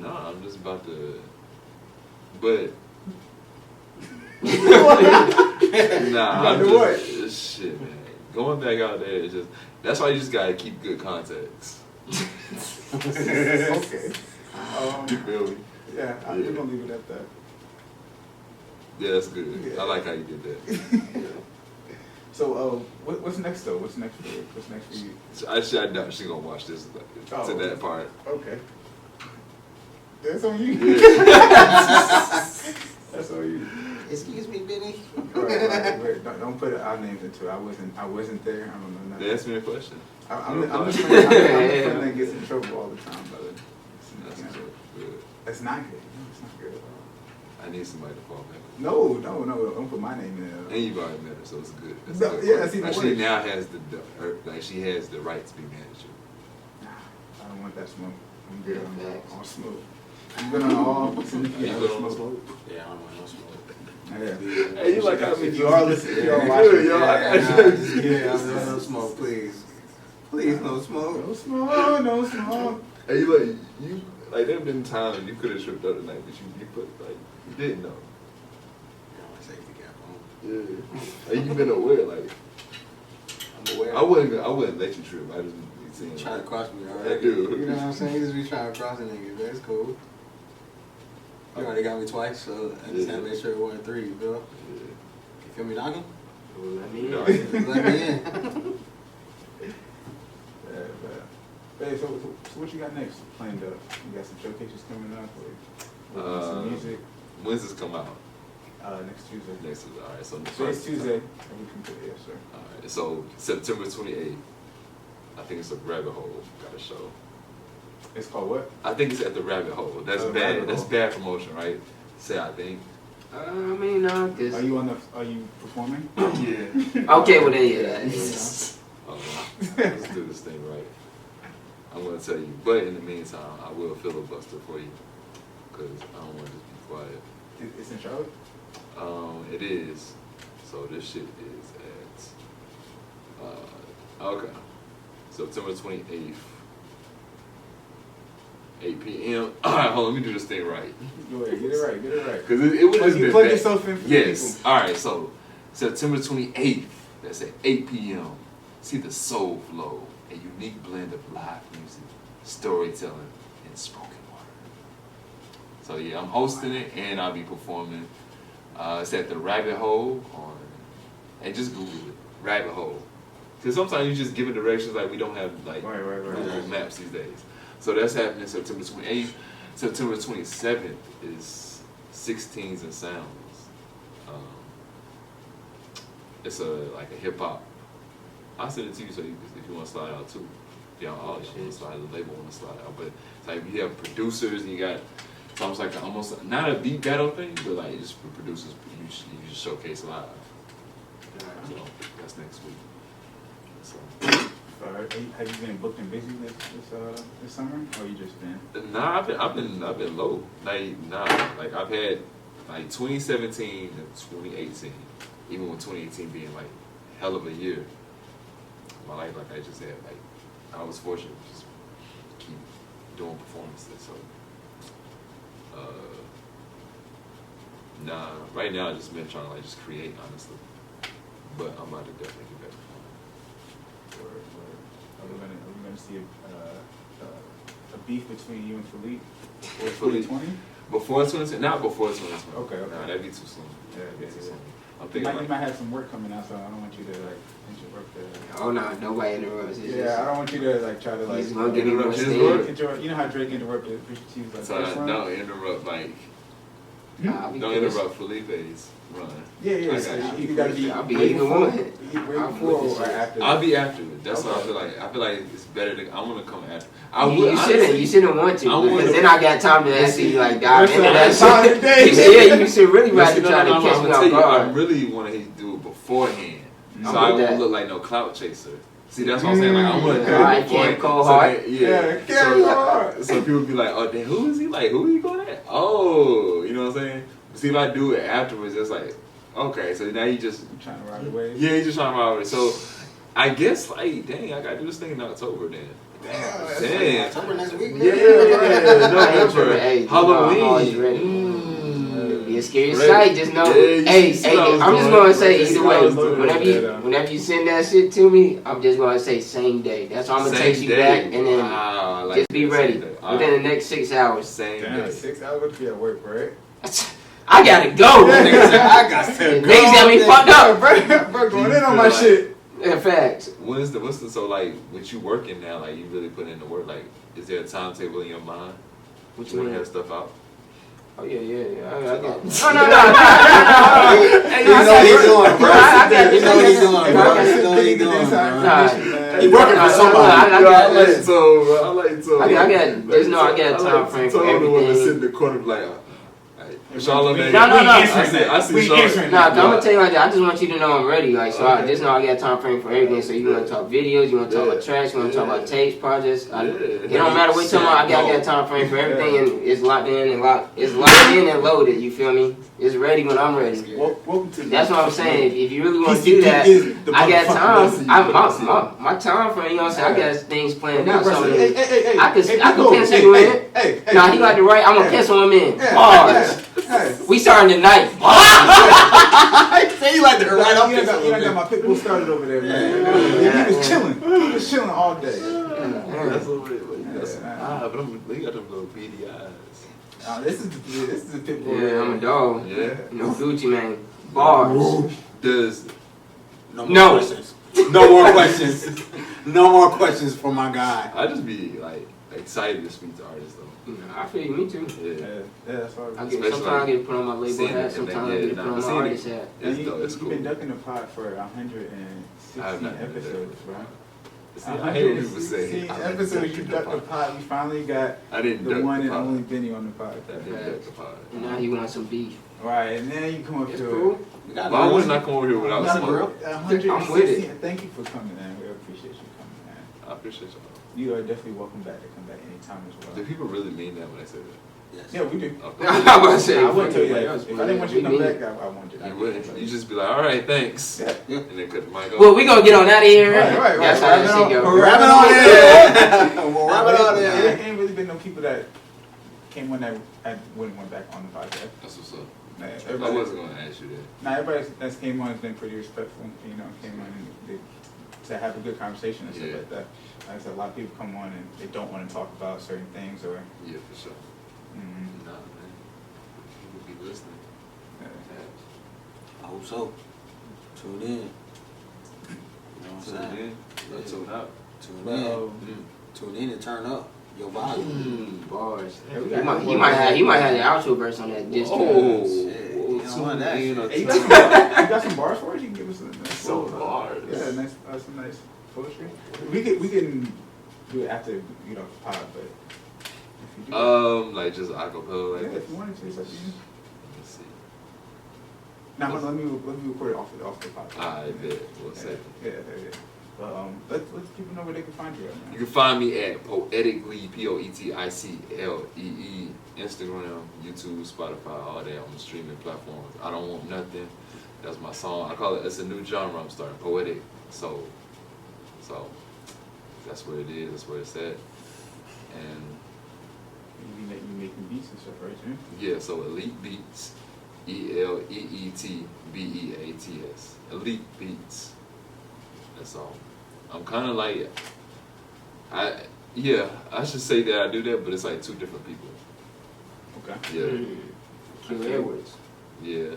no, I'm just about to. But nah, I'm just shit, man. Going back out there is just. That's why you just gotta keep good contacts. Okay. You feel me? Yeah, I'm just gonna leave it at that. Yeah, that's good. Yeah. I like how you did that. So, what's next though? What's next for you? So I doubt she's gonna watch this to that part. Okay. That's on you. Yeah. That's on you. Excuse me, Benny. Right. Don't put our names into it. I wasn't there. I don't know nothing. They asked me a question. I'm the friend that gets in trouble all the time, brother. That's good. That's not good. No, it's not good at all. I need somebody to fall back. No. Don't put my name in And there. you've already met her, so it's good. That's No, good. yeah, that's even like she worse. now has she has the right to be manager. Nah, I don't want that smoke. I'm good on all smoke. I'm good on all significant You other good on smoke. Yeah, I don't want no smoke. Yeah. Hey, you like how If you are listening, you are Yeah, watching. yo, Yeah, no smoke, please. Please, no smoke. No smoke, no smoke. Hey, you like there have been times you could have tripped up tonight, but you put like you didn't know. Yeah, my safety cap on. Yeah. Like you been aware, like I'm aware. I wouldn't let you trip. I just be saying Trying to cross me already. I do. You know what I'm saying? You just be trying to cross a nigga. That's cool. You already got me twice, so I just had to make sure it wasn't three, you feel? Yeah. You feel me knocking? Well, let me in. No. Let me in. Hey, so what you got next planned up? You got some showcases coming up, or some music? When's this come out? Next Tuesday. Next Tuesday. All right. So Today's Tuesday. We can put yes, sir. All right. So September 28th. I think it's a Rabbit Hole. Got a show. It's called what? I think it's at the Rabbit Hole. That's Oh, bad. Rabbit That's Hole. bad promotion, right? Say I think. I mean, no, cause Are you performing? Yeah. okay, well then, yeah. Let's do this thing right. I'm gonna tell you, but in the meantime, I will filibuster for you because I don't want to just be quiet. It's in Charlotte. It is. So this shit is at okay, September 28th, 8 p.m. All right, hold on, let me do this thing right. Go ahead, get it right. Because it would have been plug bad. yourself in for Yes. people. All right. So September 28th. That's at 8 p.m. See the soul flow, a unique blend of live music, storytelling, and spoken word. So yeah, I'm hosting it and I'll be performing. It's at the Rabbit Hole and just Google it, Rabbit Hole. Because sometimes you just give it directions like we don't have like Right. Google Maps these days. So that's happening September 28th. September 27th is 16s and Sounds. It's like a hip hop. I'll send it to you so if you want to slide out too. You know, all the slide, the label want to slide out. But it's like you have producers and you got it's almost like almost not a beat battle thing, but like just for producers you just showcase live. So that's next week. So Have you been booked and busy this summer, or you just been? Nah, I've been low. Like I've had like 2017 and 2018, even with 2018 being like hell of a year. My life, like I just had, like I was fortunate to just keep doing performances. So, nah, right now I just been trying to like just create, honestly. But I'm about to definitely get back to Are we gonna see a beef between you and Philippe before Philippe? 2020? Before 2020, not before 2020. Okay. Nah, that'd be too soon. Yeah, That'd be too soon. I'm You thinking might have some work coming out, so I don't want you to like interrupt the. Oh no, nobody interrupts. It's just, I don't want you to like try to like. he's gonna get interrupt his his work. You know how Drake interrupted Pusha T's like so first run? don't interrupt, like I'll be don't pissed. interrupt Felipe's run. Yeah. I So got you gotta be. I'll be way either before- one. Way I'm before with or this after. I'll be after it. That's what I Okay. feel like. I feel like it's better to. I want to come after. I You would. shouldn't. honestly, You shouldn't want to, I want because to- then I got time to actually like dive into That's that time of the day. shit. Yeah, you should really rather Listen, try to I'm catch gonna me tell off you, I guard. really want to do it beforehand, so I'm I with won't that. look like no clout chaser. See, that's what I'm saying. Like I want to do Alright, it beforehand. Cam Cole so Hart. that- Yeah, Cam Cole Hart. So people be like, oh, then who is he? Like, who he going at? Oh, you know what I'm saying? See, if I do it afterwards, it's like, okay, so now you just. I'm trying to ride away. Yeah, you just trying to ride with it. So, I guess, like, dang, I gotta do this thing in October then. Damn. October next week. Yeah, November. Hey, you know, Halloween. I'm always ready. Mm. Be a scary Ready. sight. Just know. Yeah, you hey, see what I was I'm just doing. gonna say You see either what I way. was doing. Whenever you send that shit to me, I'm just gonna say same day. That's why I'm gonna Same text you day. back, and then Wow, I like just be that. ready Same day. within the next 6 hours. Same Damn, day. 6 hours to be at work, right? I gotta go. Niggas said, I got to go. Niggas got me fucked up. Bro, going you in on feel my like- shit. In fact, What's the so like with you working now, like you really put in the work, like is there a timetable in your mind? what You you wanna mean? have stuff out? Oh yeah. I got. No. You know what he's doing, bro. I got You know what he's doing, Hey, bro. bro, You know what he's the doing, inside bro. information, man. He working for somebody. I got this. so, bro. I like so. I got- just know I got a time frame for The one that everything. sit in the corner like, Charlamagne. No. I see We Charlamagne. answering Nah, that. I'm gonna tell you like that. I just want you to know I'm ready. Like, so I Okay. just know I got time frame for everything. So you want to talk videos, you want to talk about tracks, you want to talk about tapes, projects. It don't matter what time I got time frame for everything, and it's locked in and it's locked in and loaded. You feel me? It's ready when I'm ready. Welcome to That's what I'm saying. If you really want to PCP do that, is the I got motherfucking time. My time frame. You know what I'm saying? I got things planned out. So Hey, I can pencil you in. Hey, Nah, he got the right. I'm gonna pencil him in. Hey, Bars. hey. We starting tonight. I say you like to right up You this a got little bit. my pit bull started over there, man. He was chilling. He was chilling all day. That's what that's Yeah. but they got them little beady eyes. This is a pit bull. Yeah, I'm a dog. Yeah. No Gucci man. Bars. Does No No. more questions. No more questions. No more questions for my guy. I just be like excited to speak to artists though. I feel you, me too. Yeah. That's why. Sometimes I get to put on my label Seeing hat, it, sometimes I and get to then, put on my seeing it. artist hat. It's And dope. It's you've cool. been ducking the pod for I have 116 not done that. episodes, bro. See, I hate when people say 116 I episodes. You ducked the pod. You finally got I didn't the duck one the and pod. only Benny on the pod. I didn't duck the pod. And now he wants some beef. Right, and then you come up It's to cool. Why wouldn't I come over here without Got a smoke? grill? 116. Thank you for coming, man. We appreciate you coming, man. I appreciate y'all. You are definitely welcome back to come back anytime as Do well. people really mean that when they say that? Yes. Yeah, we do. Okay. I'm about to say, I would tell you everybody that. else, If I didn't want you to come we back, mean- I want you. You wouldn't. You just be like, all right, thanks. Yeah. Yeah. And then cut the mic off. Well, we gonna get on out of here. Right. That's how that shit go. We're wrapping on it. We'll wrap it on There it. ain't really been no people that came on that wouldn't went back on the podcast. That's what's up. Nah, I everybody, wasn't going to ask you that. nah, everybody that's came on has been pretty respectful. You know, came on to have a good conversation and stuff Yeah. like that. Like I said, a lot of people come on and they don't want to talk about certain things or. Yeah, for sure. Nah, man. People be listening. I hope so. Tune in. You know what I'm saying? Tune in. Tune out. Tune Well, in. Tune in and turn up your volume. Bars. Yeah, we He got might, one he more. might have the outro verse on that disc. Oh, Shit, you don't want that shit. Hey, you got some bars for us? You can give us a nice Some little, bars. Yeah, nice, some nice poetry. We can do it after the pod, but if you do, Like just acapella. Like yeah, that. if you wanted to, it's up to you. Let's see. Now, hold on, let me record it off the pod. I bet. We'll Yeah, say. yeah. But let's people know where they can find you at, man. You can find me at Poeticlee, Poeticlee, Instagram, YouTube, Spotify, all that on the streaming platforms. I don't want nothing. That's my song. I call it. It's a new genre I'm starting. Poetic. So that's where it is. That's where it's at. And You making beats and stuff, right, Jim? yeah, so Elite Beats, ELEETBEATS, Elite Beats. That's all. I'm kind of like, I should say that I do that, but it's like two different people. Okay. Yeah, Q Edwards. yeah.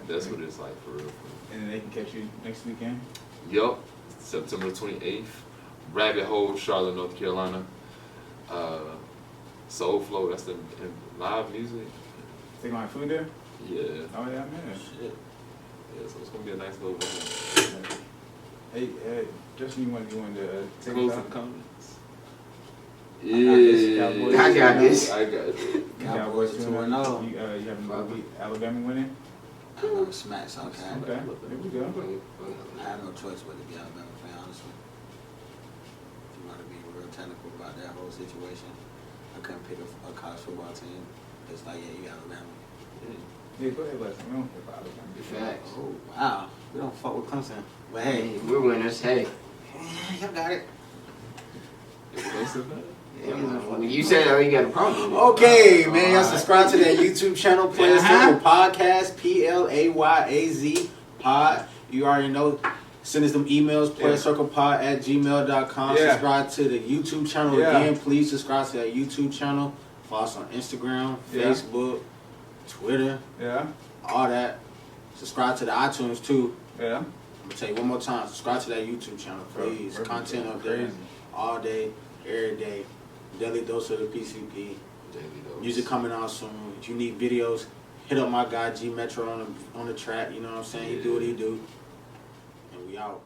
That's what it's like for real. And then they can catch you next weekend? Yup, September 28th, Rabbit Hole, Charlotte, North Carolina. Soul Flow, that's the live music. They gonna have food there? Yeah. Oh, yeah, man. Shit. Yeah, so it's gonna be a nice little vibe. Hey, Justin, you want to take Close us the out? comments. I got this. I got it. Cowboys 2-0. You having a beat Alabama winning? I'm gonna smash South Okay, Carolina. here we go. I have no choice but to be Alabama fan, honestly. If you want to be real technical about that whole situation, I couldn't pick a college football team. It's like, yeah, you Alabama. Yeah, go ahead, Leslie. We don't care about Alabama. Facts. Oh, wow. We don't fuck with Clemson. But hey, We're winners. Hey. y'all got it. When you say that, you got a problem. Okay, man. Y'all subscribe to that YouTube channel, Playaz Circle Podcast, Playaz Pod. You already know. Send us them emails, playazcirclepod@gmail.com. Yeah. Subscribe to the YouTube channel Yeah. again. Please subscribe to that YouTube channel. Follow us on Instagram, Yeah. Facebook, Twitter, Yeah, all that. Subscribe to the iTunes too. yeah. I'm gonna tell you one more time. Subscribe to that YouTube channel, please. Content up there all day, every day. Daily dose of the PCP. Music coming out soon. If you need videos, hit up my guy G Metro on the track. You know what I'm saying? He do what he do. And we out.